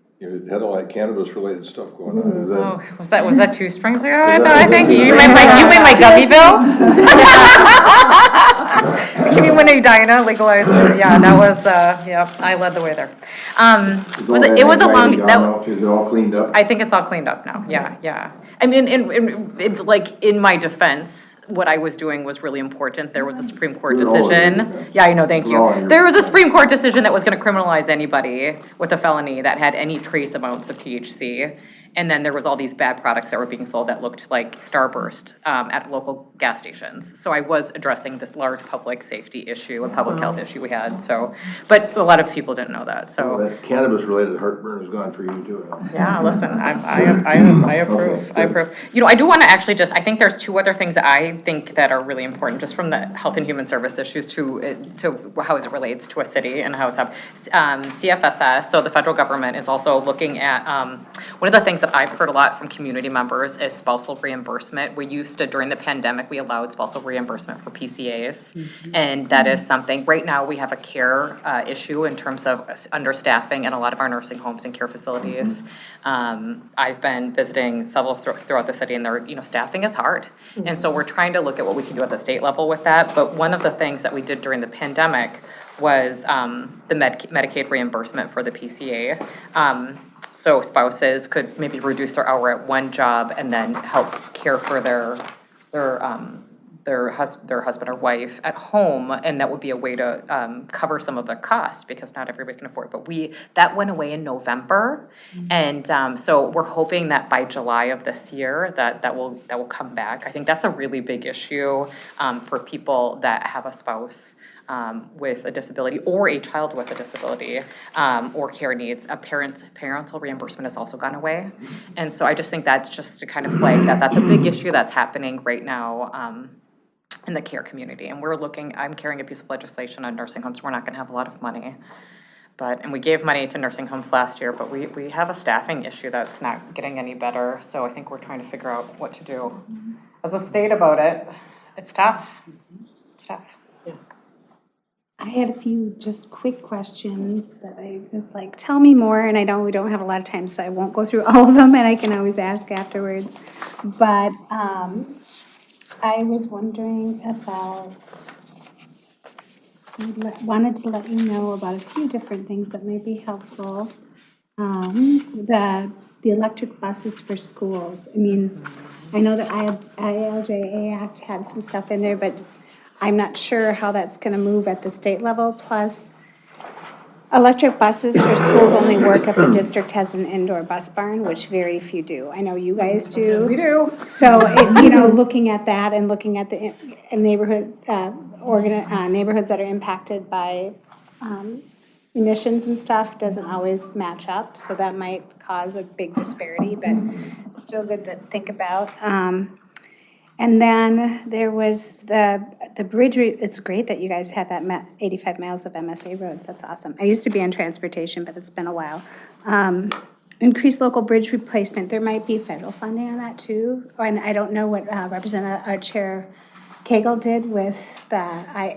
had all that cannabis-related stuff going on? Was that 2 springs ago? I think you meant my gummy bill. You mean when Edina legalized? Yeah, that was. I led the way there. It was a long. Is it all cleaned up? I think it's all cleaned up now. Yeah. In my defense, what I was doing was really important. There was a Supreme Court decision. Yeah, I know, thank you. There was a Supreme Court decision that was going to criminalize anybody with a felony that had any trace amounts of THC. And then there was all these bad products that were being sold that looked like Starburst at local gas stations. So I was addressing this large public safety issue and public health issue we had. So, but a lot of people didn't know that. So that cannabis-related heartburn is gone for you too. Yeah, listen, I approve. I approve. I do want to actually I think there's 2 other things that I think that are really important, just from the health and human service issues to how it relates to a city and how it's up. CFSS, so the federal government is also looking at one of the things that I've heard a lot from community members is spousal reimbursement. We used to, during the pandemic, we allowed spousal reimbursement for PCAs. And that is something, right now we have a care issue in terms of understaffing in a lot of our nursing homes and care facilities. I've been visiting several throughout the city, and staffing is hard. And so we're trying to look at what we can do at the state level with that. But one of the things that we did during the pandemic was the Medicaid reimbursement for the PCA. So spouses could maybe reduce their hour at one job and then help care for their their husband or wife at home, and that would be a way to cover some of the cost, because not everybody can afford it. But that went away in November, and so we're hoping that by July of this year, that will come back. I think that's a really big issue for people that have a spouse with a disability or a child with a disability or care needs. Parental reimbursement has also gone away, and so I just think that's just to kind of flag that's a big issue that's happening right now in the care community. And I'm carrying a piece of legislation on nursing homes. We're not gonna have a lot of money. And we gave money to nursing homes last year, but we have a staffing issue that's not getting any better. So I think we're trying to figure out what to do as a state about it. It's tough. It's tough. I had a few just quick questions that I was like, tell me more, and I know we don't have a lot of time, so I won't go through all of them, and I can always ask afterwards. But I was wondering about, wanted to let you know about a few different things that might be helpful. The electric buses for schools. I mean, I know the ILJA Act had some stuff in there, but I'm not sure how that's going to move at the state level. Plus, electric buses for schools only work if a district has an indoor bus barn, which very few do. I know you guys do. We do. So, looking at that and looking at the neighborhood, neighborhoods that are impacted by emissions and stuff doesn't always match up. So that might cause a big disparity, but it's still good to think about. And then there was the bridge. It's great that you guys have that 85 miles of MSA roads. That's awesome. I used to be in transportation, but it's been a while. Increased local bridge replacement. There might be federal funding on that too. And I don't know what Representative Chair Cagle did with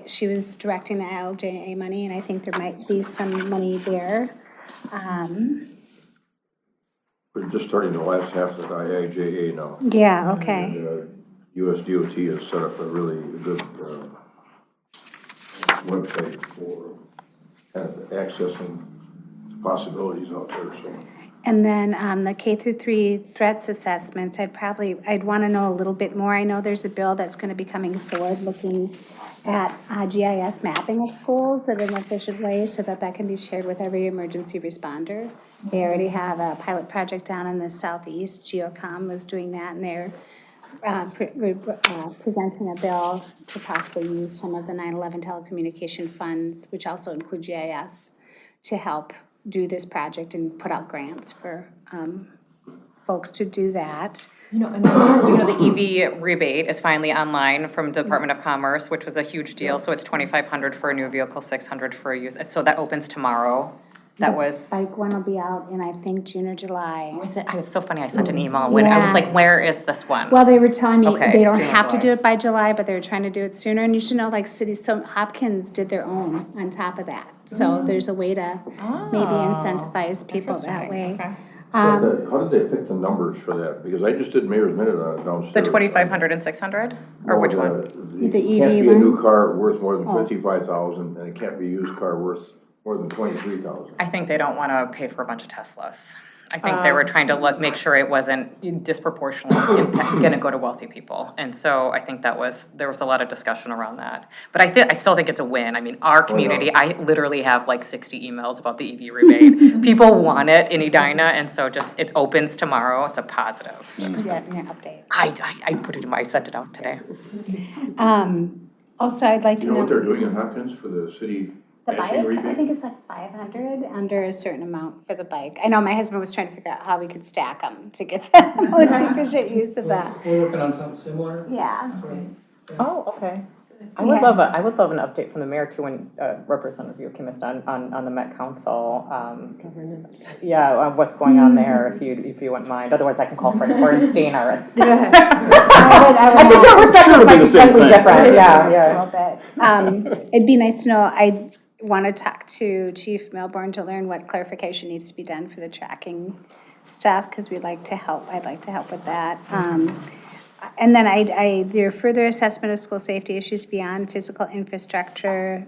she was directing the ILJA money, and I think there might be some money there. We're just starting the last half of the IIJA now. Yeah, okay. And, USDOT has set up a really good website for kind of accessing possibilities out there. So. And then the K through 3 threats assessments, I'd want to know a little bit more. I know there's a bill that's going to be coming forward looking at GIS mapping of schools in an efficient way so that can be shared with every emergency responder. They already have a pilot project down in the southeast. GeoCom was doing that, and they're presenting a bill to possibly use some of the 9/11 telecommunication funds, which also include GIS, to help do this project and put out grants for folks to do that. The EV rebate is finally online from Department of Commerce, which was a huge deal. So it's $2,500 for a new vehicle, $600 for a used. So that opens tomorrow. That was. Bike one will be out in, I think, June or July. It's so funny. I sent an email when I was like, "Where is this one?" Well, they were telling me they don't June or have to July. do it by July, but they were trying to do it sooner. And you should know, like cities, so Hopkins did their own on top of that. So there's a way to maybe incentivize people that way. Okay. How did they pick the numbers for that? Because I just did Mayor's Minute on it downstairs. The 2,500 and 600, or which one? The It can't EV be a new one? car worth more than 55,000, and it can't be a used car worth more than 23,000. I think they don't want to pay for a bunch of Teslas. I think they were trying to make sure it wasn't disproportionately going to go to wealthy people. And so I think there was a lot of discussion around that. But I still think it's a win. I mean, our community, I literally have like 60 emails about the EV rebate. People want it in Edina, and so it opens tomorrow. It's a positive. It's your update. I put it in I sent it out today. Also, I'd like to You know know. what they're doing in Hopkins for the city The bike, matching rebate? I think it's like 500 under a certain amount for the bike. I know my husband was trying to figure out how we could stack them to get the most efficient use of that. We're working on something similar. Yeah. Oh, okay. I would love an update from the mayor too when Representative Yoakim on the Met Council. Governance. Yeah, what's going on there if you wouldn't mind. Otherwise, I can call Fred Bornstein. I think our perspective might be slightly different. Yeah. A little bit. It'd be nice to know. I want to talk to Chief Milburn to learn what clarification needs to be done for the tracking stuff because we'd like to help. I'd like to help with that. And then their further assessment of school safety issues beyond physical infrastructure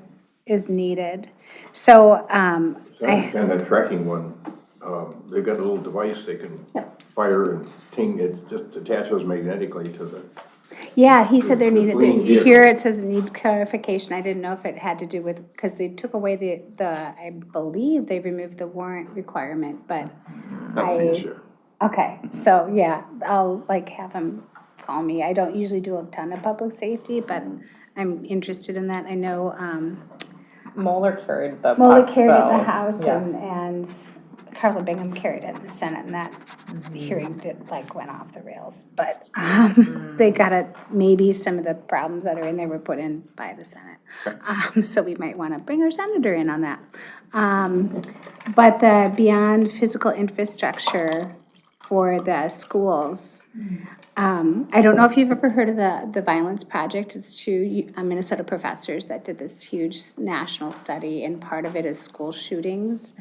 is needed. So, And that tracking one, they've got a little device they can fire and ting, it just attaches magnetically to the Yeah, he said there needed, Fleeing vehicle. here it says it needs clarification. I didn't know if it had to do with, because they took away I believe they removed the warrant requirement, but That's the issue. okay, so yeah, I'll like have him call me. I don't usually do a ton of public safety, but I'm interested in that. I know, Moeller carried the. Moeller carried it in the bill. House Yes. and Carla Bingham carried it in the Senate, and that hearing went off the rails. But they got it, maybe some of the problems that are in there were put in by the Senate. So we might want to bring our senator in on that. But the beyond physical infrastructure for the schools, I don't know if you've ever heard of the Violence Project. It's two Minnesota professors that did this huge national study, and part of it is school shootings.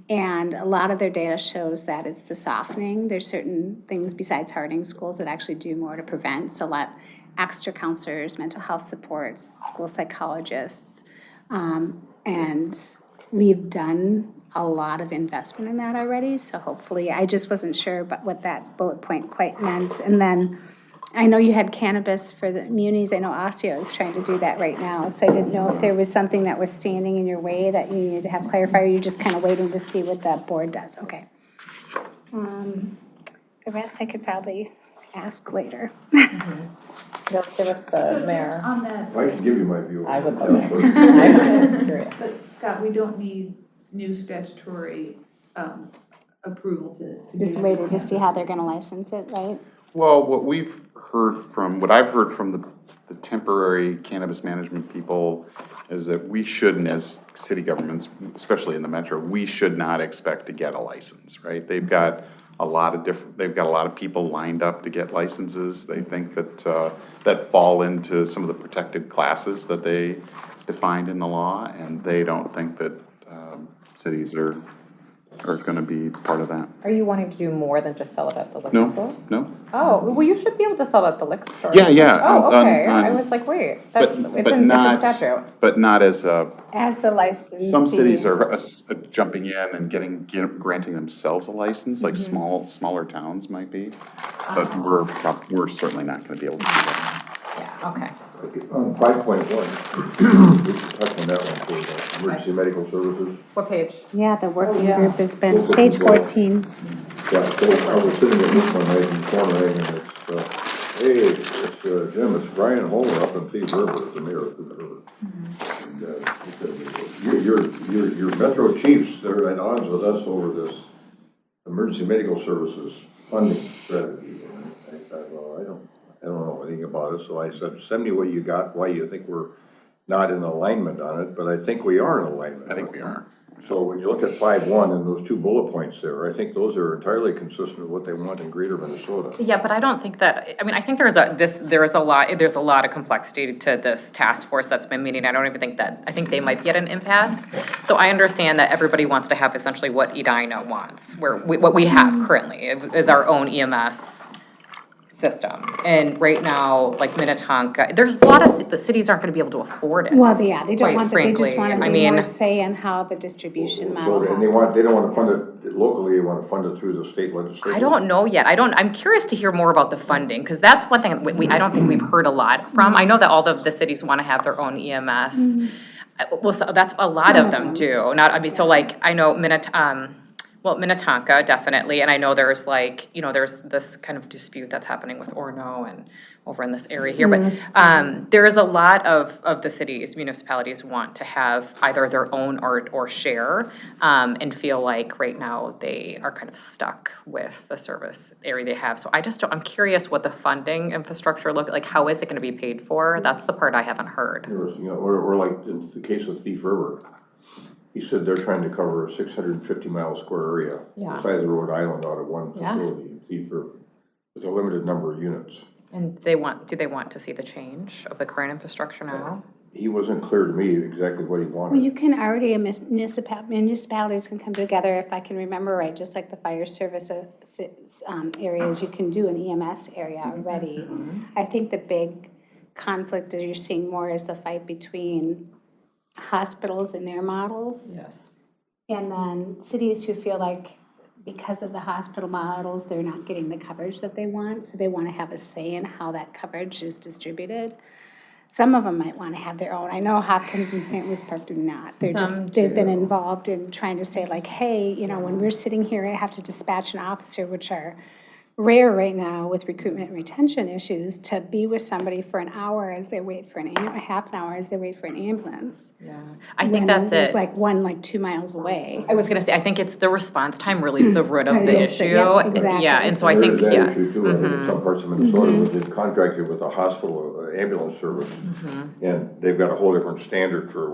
And a lot of their data shows that it's the softening. There's certain things besides hardening schools that actually do more to prevent. So a lot extra counselors, mental health supports, school psychologists. And we've done a lot of investment in that already, so hopefully, I just wasn't sure about what that bullet point quite meant. And then, I know you had cannabis for the munis, I know Osseo is trying to do that right now, so I didn't know if there was something that was standing in your way that you needed to have clarified, or you're just kind of waiting to see what that board does, okay. The rest I could probably ask later. Just give us the mayor. On that, I can give you my view. I would love that. but Scott, we don't need new statutory approval to. Just do waiting to see how they're cannabis gonna license. license it, right? Well, what I've heard from the temporary cannabis management people is that we shouldn't, as city governments, especially in the metro, we should not expect to get a license, right? They've got a lot of people lined up to get licenses. They think that, that fall into some of the protected classes that they defined in the law, and they don't think that, cities are gonna be part of that. Are you wanting to do more than just sell it at the liquor No, store? no. Oh, well, you should be able to sell it at the liquor store. Yeah. Oh, okay, I on- was like, wait, But it's in statute. But not as a, As the license. some cities are jumping in and granting themselves a license, like Mm-hmm. smaller towns might be. But we're certainly not gonna be able to do that. Yeah, okay. On 5.1, we should touch on that one for emergency medical services. What page? Yeah, the working yeah. group has been, Local page control. 14. Yeah, so I was sitting at this one right in the corner, and it's Jim, it's Brian Holmer up in Thief River, the mayor of Thief River. And he said, your metro chiefs, they're at odds with us over this emergency medical services funding strategy. And I thought, well, I don't know anything about it, so I said, send me what you got, why you think we're not in alignment on it, but I think we are in alignment. I think we are. So when you look at 5.1 and those two bullet points there, I think those are entirely consistent with what they want in greater Minnesota. Yeah, but I don't think that, I mean, I think there's a lot of complexity to this task force that's been meeting. I don't even think that, I think they might be at an impasse. So I understand that everybody wants to have essentially what Edina wants, what we have currently is our own EMS system. And right now, like Minnetonka, there's a lot of, the cities aren't gonna be able to afford it. Well, yeah, they don't quite want, they just frankly. want to I be mean, more say in how the distribution model So, and they don't want to fund it locally, they want to fund it through the state legislature. I don't know yet. I'm curious to hear more about the funding, because that's one thing I don't think we've heard a lot from. I know that all of the cities want to have their own EMS. Well, so that's a lot of them do. Not, I mean, so like, I know Minnetonka, definitely, and I know there's like, there's this kind of dispute that's happening with Orono and over in this area here, but there is a lot of the cities, municipalities want to have either their own or share, and feel like right now they are kind of stuck with the service area they have. So I'm curious what the funding infrastructure look like. How is it going to be paid for? That's the part I haven't heard. Or like in the case of Thief River, he said they're trying to cover a 650-mile square area, the size of Rhode Island, out of one facility, Thief River, with a limited number of units. And do they want to see the change of the current infrastructure now? He wasn't clear to me exactly what he wanted. Well, you can already, municipalities can come together, if I can remember right, just like the fire service areas, you can do an EMS area already. I think the big conflict that you're seeing more is the fight between hospitals and their models. Yes. And then cities who feel like because of the hospital models, they're not getting the coverage that they want, so they want to have a say in how that coverage is distributed. Some of them might want to have their own. I know Hopkins and St. Louis Park do not. They've been involved in trying to say like, hey, you know, when we're sitting here and have to dispatch an officer, which are rare right now with recruitment and retention issues, to be with somebody for an hour as they wait for half an hour as they wait for an ambulance. Yeah, I think that's There's it. like one like 2 miles away. I was gonna say, I think it's the response time really is the root of the Yes, issue. yeah, exactly. Yeah, and so I think, There's that yes. issue too. I mean, in some parts of Minnesota, we did contracted with a hospital ambulance service, and they've got a whole different standard for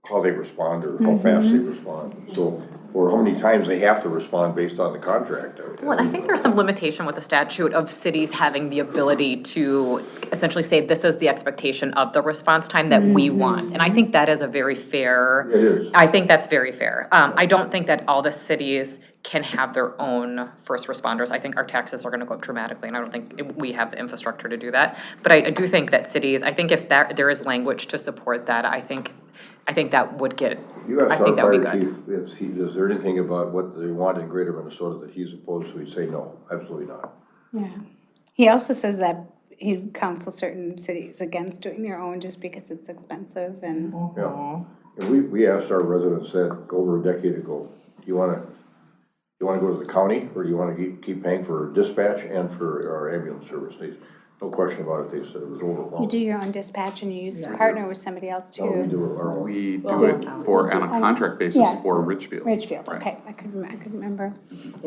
how they respond or how fast they respond. So, or how many times they have to respond based on the contract. Well, and I think there's some limitation with the statute of cities having the ability to essentially say, this is the expectation of the response time that we want. And I think that is a very fair. It is. I think that's very fair. I don't think that all the cities can have their own first responders. I think our taxes are gonna go up dramatically, and I don't think we have the infrastructure to do that. But I do think that cities, I think if there is language to support that, I think that would get, You asked I think our that would be fire good. chief, is there anything about what they want in greater Minnesota that he's opposed to? He'd say no, absolutely not. Yeah. He also says that he counsels certain cities against doing their own just because it's expensive and. Yeah. And we asked our residents that over a decade ago, do you wanna go to the county, or do you wanna keep paying for dispatch and for our ambulance service? No question about it, they said it was You overwhelming. do your own dispatch and you used to partner with somebody else too. No, we do it our own. We do it on a contract basis Yes. for Ridgefield. Ridgefield, Right. okay, I couldn't remember.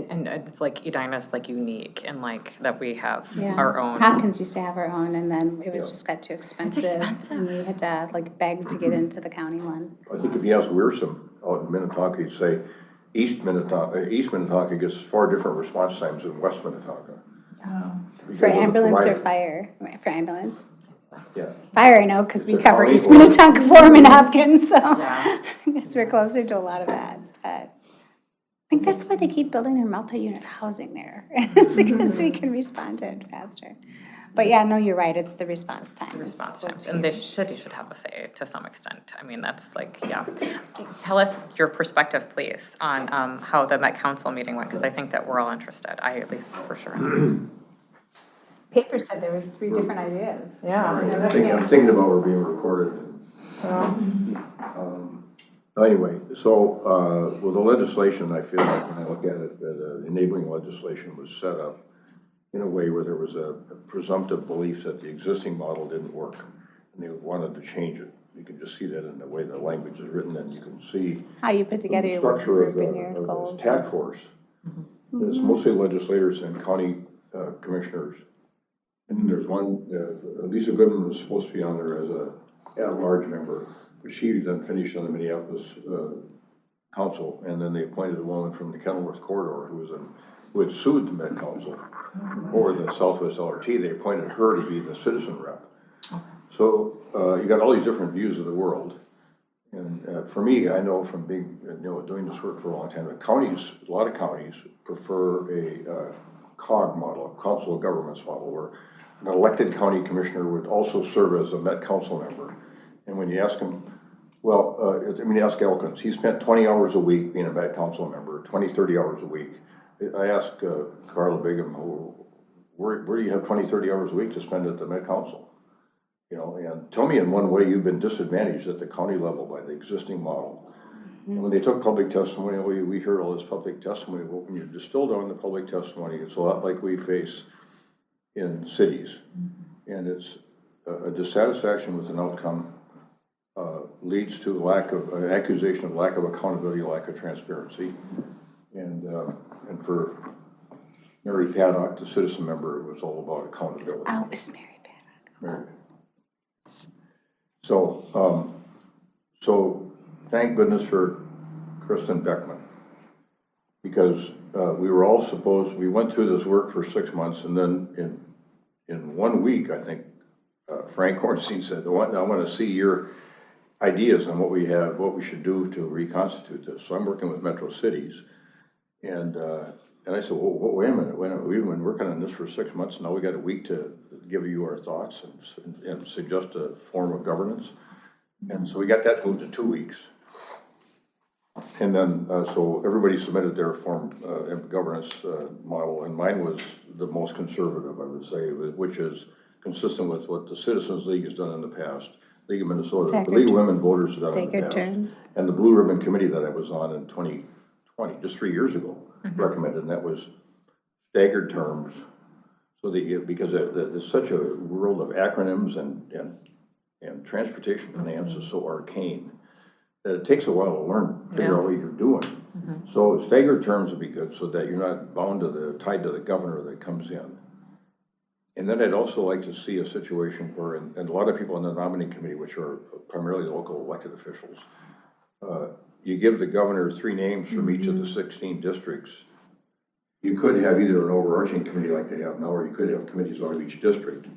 And it's like Edina's like unique and like that we have Yeah. our own. Hopkins used to have our own and then it was Yeah. just got too expensive. expensive. And we had to like beg to get into the county one. I think if you ask Wearsome out in Minnetonka, he'd say East Minnetonka gets far different response times than West Minnetonka. Because For of the ambulance or provider. fire? For ambulance? Yeah. Fire, I know, because we It's a cover county East board. Minnetonka Forum and Hopkins, so. Yeah. Because we're closer to a lot of that, but I think that's why they keep building their multi-unit housing there, is because we can respond to it faster. But yeah, no, you're right, it's the response time. Response times, and the city should have a say to some extent. I mean, that's like, yeah. Tell us your perspective, please, on how the Met Council meeting went, because I think that we're all interested. I at least for sure. Paper said there was 3 different ideas. Yeah. I'm thinking about we're being recorded. Anyway, so, well, the legislation, I feel like when I look at it, the enabling legislation was set up in a way where there was a presumptive belief that the existing model didn't work, and they wanted to change it. You can just see that in the way the language is written, and you can see How you put together the your work structure group and your of goals. this task force. It's mostly legislators and county commissioners. And there's one, Lisa Goodman was supposed to be on there as a at-large member, but she then finished on the Minneapolis Council, and then they appointed a woman from the Kenilworth Corridor who had sued the Met Council over the Southwest LRT. They appointed her to be the citizen rep. So you got all these different views of the world. And for me, I know from being, doing this work for a long time, a lot of counties prefer a COG model, a Council of Governments model, where an elected county commissioner would also serve as a Met Council member. And when you ask him, ask Elkins, he spent 20 hours a week being a Met Council member, 30 hours a week. I asked Carla Bigham, where do you have 30 hours a week to spend at the Met Council? And tell me in one way you've been disadvantaged at the county level by the existing model. And when they took public testimony, we heard all this public testimony. Well, when you distill down the public testimony, it's a lot like we face in cities. And it's a dissatisfaction with an outcome leads to an accusation of lack of accountability, lack of transparency. And for Mary Paddock, the citizen member, it was all about accountability. Oh, it was Mary Paddock. Mary. So thank goodness for Kristen Beckman, because we went through this work for 6 months, and then in 1 week, I think, Frank Hornstein said, I want to see your ideas on what we should do to reconstitute this. So I'm working with Metro Cities, and I said, well, wait a minute, we've been working on this for 6 months, now we got a week to give you our thoughts and suggest a form of governance. And so we got that moved to 2 weeks. And then, so everybody submitted their form of governance model, and mine was the most conservative, I would say, which is consistent with what the Citizens League has done in the past, League of Minnesota, the League of Women Voters has done in the past, and the Blue Ribbon Committee that I was on in 2020, just 3 years ago, recommended, and that was staggered terms, so that because there's such a world of acronyms and transportation finance is so arcane that it takes a while to learn, figure out what you're doing. So staggered terms would be good so that you're not bound to tied to the governor that comes in. And then I'd also like to see a situation where, and a lot of people in the nominating committee, which are primarily local elected officials, you give the governor 3 names from each of the 16 districts. You could have either an overarching committee like they have now, or you could have committees out of each district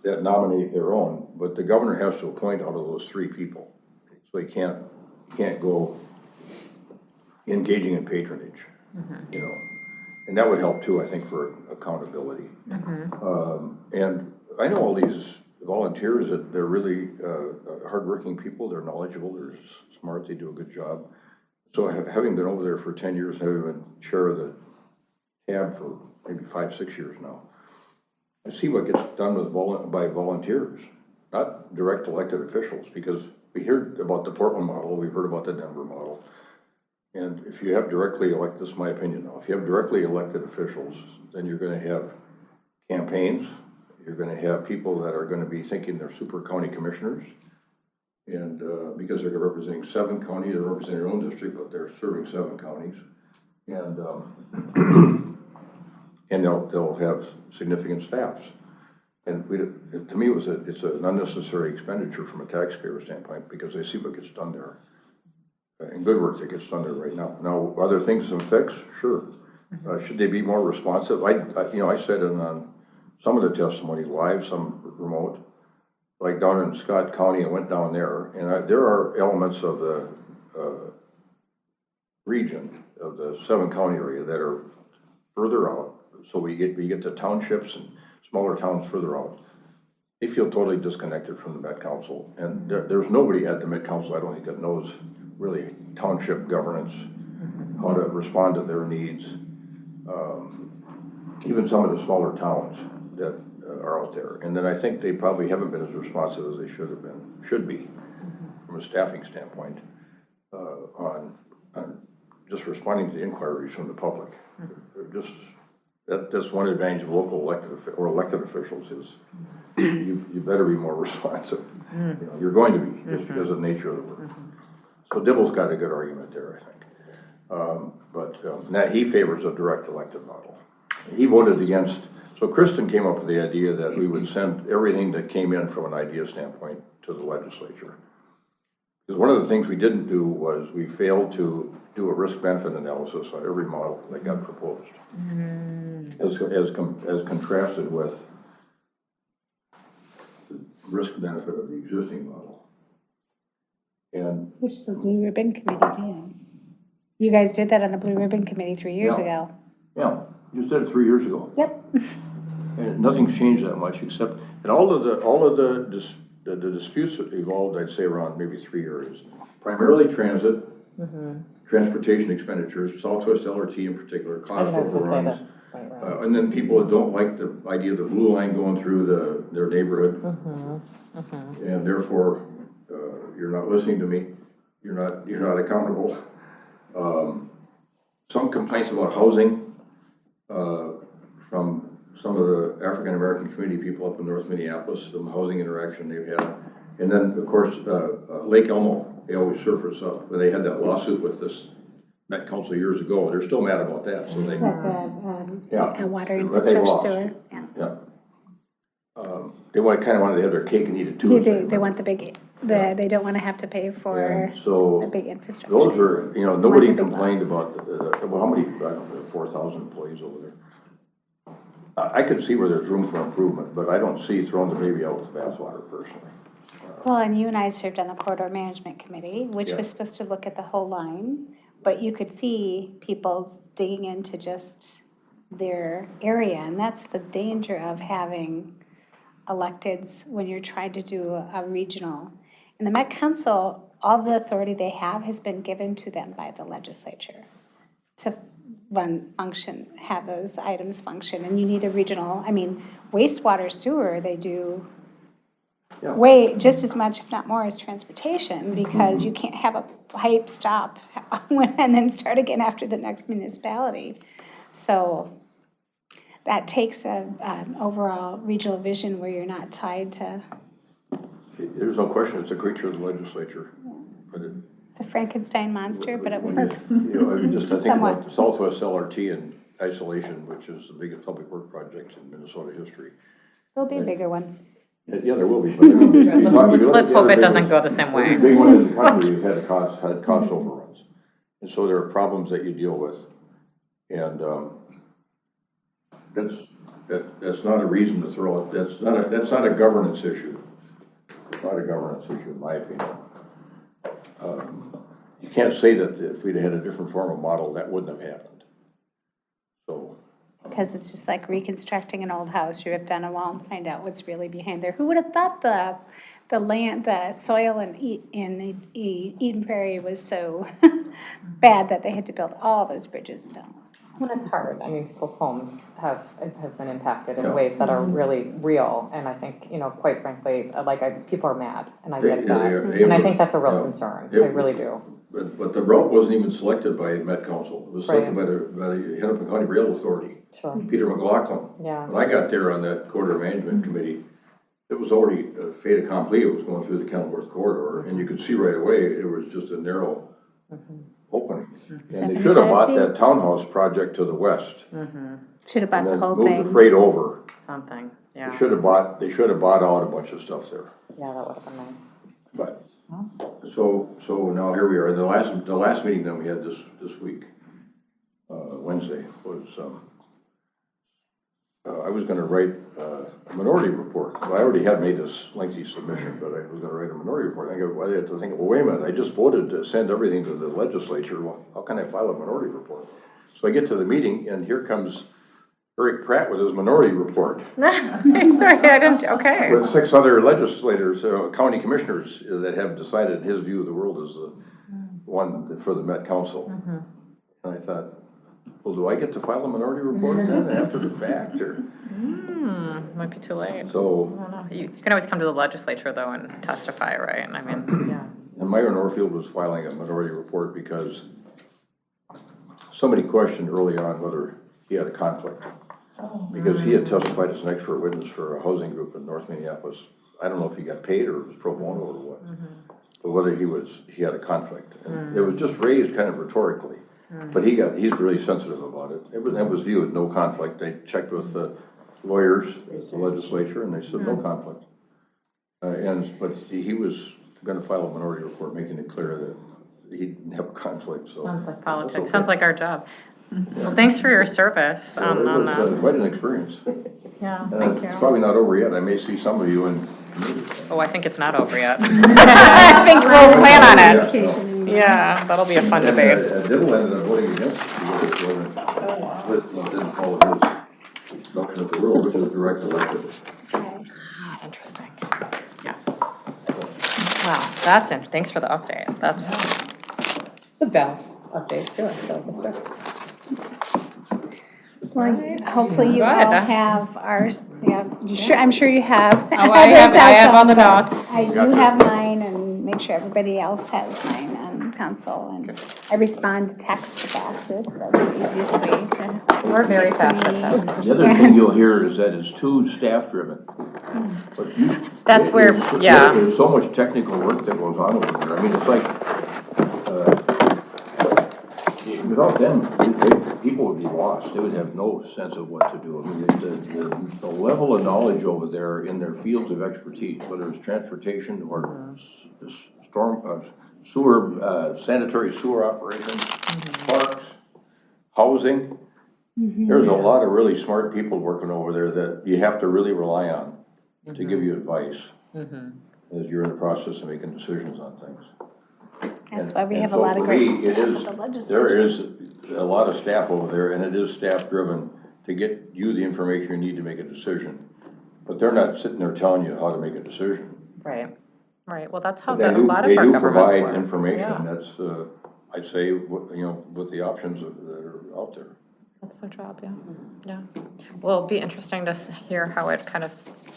that nominate their own, but the governor has to appoint out of those 3 people. So he can't go engaging in patronage, you know. And that would help too, I think, for accountability. And I know all these volunteers that they're really hardworking people. They're knowledgeable. They're smart. They do a good job. So having been over there for 10 years, having been chair of the tab for maybe 5, 6 years now, I see what gets done by volunteers, not direct elected officials, because we hear about the Portland model. We've heard about the Denver model. And if you have directly elected, this is my opinion now, if you have directly elected officials, then you're going to have campaigns, you're going to have people that are going to be thinking they're super county commissioners, and because they're representing 7 counties, they're representing their own district, but they're serving 7 counties, and they'll have significant staffs. And to me, it's an unnecessary expenditure from a taxpayer standpoint, because I see what gets done there. And good work that gets done there right now. Now, are there things to fix? Sure. Should they be more responsive? I said on some of the testimony live, some remote, like down in Scott County. I went down there, and there are elements of the region of the 7-county area that are further out. So we get to townships and smaller towns further out. They feel totally disconnected from the Met Council, and there's nobody at the Met Council, I don't think, that knows really township governance, how to respond to their needs. Even some of the smaller towns that are out there. And then I think they probably haven't been as responsive as they should be from a staffing standpoint on just responding to the inquiries from the public. That's one advantage of local elected officials is you better be more responsive. You know, you're going to be, just because of the nature of the work. So Dibble's got a good argument there, I think. But he favors a direct elected model. He voted against, so Kristen came up with the idea that we would send everything that came in from an idea standpoint to the legislature. Because one of the things we didn't do was we failed to do a risk-benefit analysis on every model that got proposed, as contrasted with the risk-benefit of the existing model. And which the Blue Ribbon Committee did. You guys did that on the Blue Ribbon Committee 3 years ago. Yeah, you just did it 3 years ago. Yep. And nothing's changed that much, except, and all of the disputes that evolved, I'd say, around maybe 3 areas. Primarily transit, transportation expenditures, Southwest LRT in particular, cost overruns. And then people that don't like the idea of the blue line going through their neighborhood. And therefore, you're not listening to me. You're not accountable. Some complaints about housing from some of the African American community people up in North Minneapolis, some housing interaction they've had. And then, of course, Lake Elmo, they always surface up. When they had that lawsuit with this Met Council years ago, they're still mad about that. So they, water infrastructure sewer. Yeah. They kind of wanted to have their cake and eat it too. They want the big, they don't want to have to pay for a big infrastructure. Those are, nobody complained about how many, I don't know, 4,000 employees over there. I could see where there's room for improvement, but I don't see throwing the baby out with the bathwater personally. Well, and you and I served on the Corridor Management Committee, which was supposed to look at the whole line, but you could see people digging into just their area, and that's the danger of having electeds when you're trying to do a regional. And the Met Council all the authority they have has been given to them by the legislature to function, have those items function. And you need a regional, I mean, wastewater sewer, they do way just as much, if not more, as transportation, because you can't have a pipe stop and then start again after the next municipality. So that takes an overall regional vision where you're not tied to. There's no question, it's a creature of the legislature. But It's a Frankenstein monster, but it works. I mean, just I think Somewhat. about the Southwest LRT and isolation, which is the biggest public work project in Minnesota history. There'll be a bigger one. Yeah, there will be. But I mean, Let's hope it doesn't go the same way. The big one in the country has had cost overruns. And so there are problems that you deal with. And that's not a reason to throw it. That's not a governance issue. It's not a governance issue, in my opinion. You can't say that if we'd had a different form of model, that wouldn't have happened. So. Because it's just like reconstructing an old house. You rip down a wall and find out what's really behind there. Who would have thought the land, the soil in Eden Prairie was so bad that they had to build all those bridges and tunnels? When it's hard, I mean, people's homes have been impacted in ways that are really real, and I think, you know, quite frankly, people are mad, and I get that, and I think that's a real concern, I really do. But the route wasn't even selected by Met Council, it was selected by the Hennepin County Rail Authority. Sure. Peter McLaughlin. Yeah. When I got there on that corridor management committee, it was already fait accompli, it was going through the Kenilworth corridor, and you could see right away, it was just a narrow opening. And they should have bought that townhouse project to the west. Should have bought the whole moved thing. the freight over. Something, yeah. They should have bought out a bunch of stuff there. Yeah, that would have been nice. But, so now here we are. The last meeting that we had this week, Wednesday, was, I was gonna write a minority report. Well, I already had made this lengthy submission, but I was gonna write a minority report. I had to think, well, wait a minute, I just voted to send everything to the legislature. Well, how can I file a minority report? So I get to the meeting, and here comes Eric Pratt with his minority report. Sorry, I didn't, okay. With 6 other legislators, county commissioners that have decided his view of the world is the one for the Met Council. And I thought, well, do I get to file a minority report then after the fact, or? Might be too late. So. I don't know. You can always come to the legislature though and testify, right? I mean, yeah. And Myron Norfield was filing a minority report because somebody questioned early on whether he had a conflict. Because he had testified as an expert witness for a housing group in North Minneapolis. I don't know if he got paid or it was pro bono or what, but whether he had a conflict. And it was just raised kind of rhetorically, but he's really sensitive about it. That was viewed no conflict. They checked with the lawyers, the legislature, and they said no conflict. But he was going to file a minority report making it clear that he didn't have a conflict. So sounds like politics. Okay. Sounds like our job. Well, thanks for your service on that. Quite an experience. Yeah, thank you. It's probably not over yet. I may see some of you in. Oh, I think it's not over yet. I think we'll plan on it. Yeah, that'll be a fun debate. Dibble ended up voting against it because it didn't follow his notion of the rule, which is direct election. Interesting. Yeah. Wow, that's it. Thanks for the update. It's a balanced update too. Well, hopefully you all have ours. Yeah, I'm sure you have. Oh, I have all the notes. I do have mine, and make sure everybody else has mine on council. And I respond to text the fastest. That's the easiest way to. We're very fast at that. The other thing you'll hear is that it's too staff-driven. But There's so much technical work that goes on over there. I mean, it's like. Without them, people would be lost. They would have no sense of what to do. I mean, the level of knowledge over there in their fields of expertise, whether it's transportation or storm, sewer, sanitary sewer operations, parks, housing. There's a lot of really smart people working over there that you have to really rely on to give you advice as you're in the process of making decisions on things. That's why we have a lot of great staff at the legislature. There is a lot of staff over there, and it is staff-driven to get you the information you need to make a decision. But they're not sitting there telling you how to make a decision. Right. Right, well, that's how They a do, lot they of our do governments provide work. information Yeah. that's, I'd say, with the options that are out there. That's their job, yeah, yeah. Well, it'll be interesting to hear how it kind of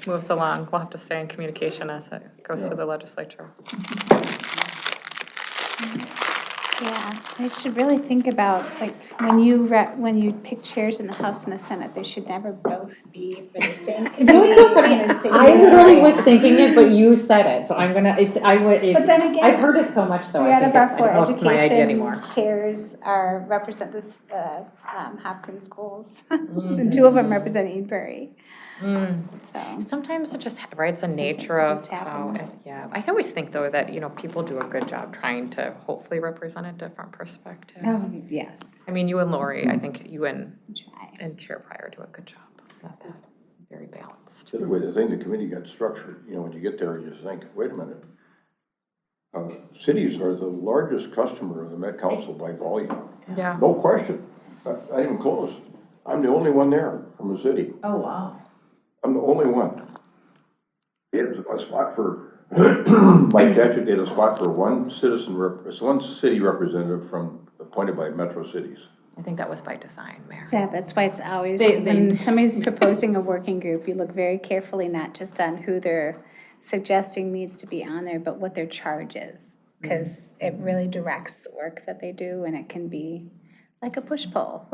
moves along. We'll have to stay in communication as it goes through the legislature. Yeah, I should really think about, like, when you pick chairs in the House and the Senate, they should never both be for the same You know committee. what's so funny? in the same I literally area. was thinking it, but you said it, so I'm gonna, But then again, I've heard it so much though, 3 I out think of our I 4 don't know if it's my idea anymore. education chairs represent the Hopkins schools. And 2 of them represent Edenbury. So. Sometimes it just, right, it's the nature of just how, happens. yeah. I always think though that, people do a good job trying to hopefully represent a different perspective. Oh, yes. I mean, you and Lori, I think you and Try. Chair Pryor do a good job. Got that very balanced. The way the committee got structured, when you get there, you just think, wait a minute. Cities are the largest customer of the Met Council by volume. Yeah. No question, not even close. I'm the only one there from the city. Oh, wow. I'm the only one. It's a spot for, by statute, they had a spot for one city representative appointed by metro cities. I think that was by design, Mary. Sad, that's why it's always, when somebody's proposing a working group, you look very carefully, not just on who they're suggesting needs to be on there, but what their charge is. Because it really directs the work that they do, and it can be like a push-pull.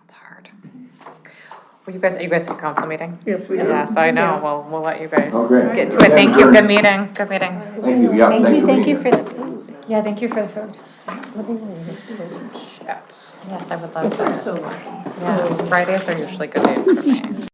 It's hard. Well, are you guys at a council meeting? Yes, we are. Yes, I know, well, we'll let you guys Okay. get to it. Thank you, good meeting, good meeting. Thank you, yeah, thanks for Thank being you here. for the food. Yeah, thank you for the food. Yes, I would love that. So lucky. Yeah, Fridays are usually good days for me.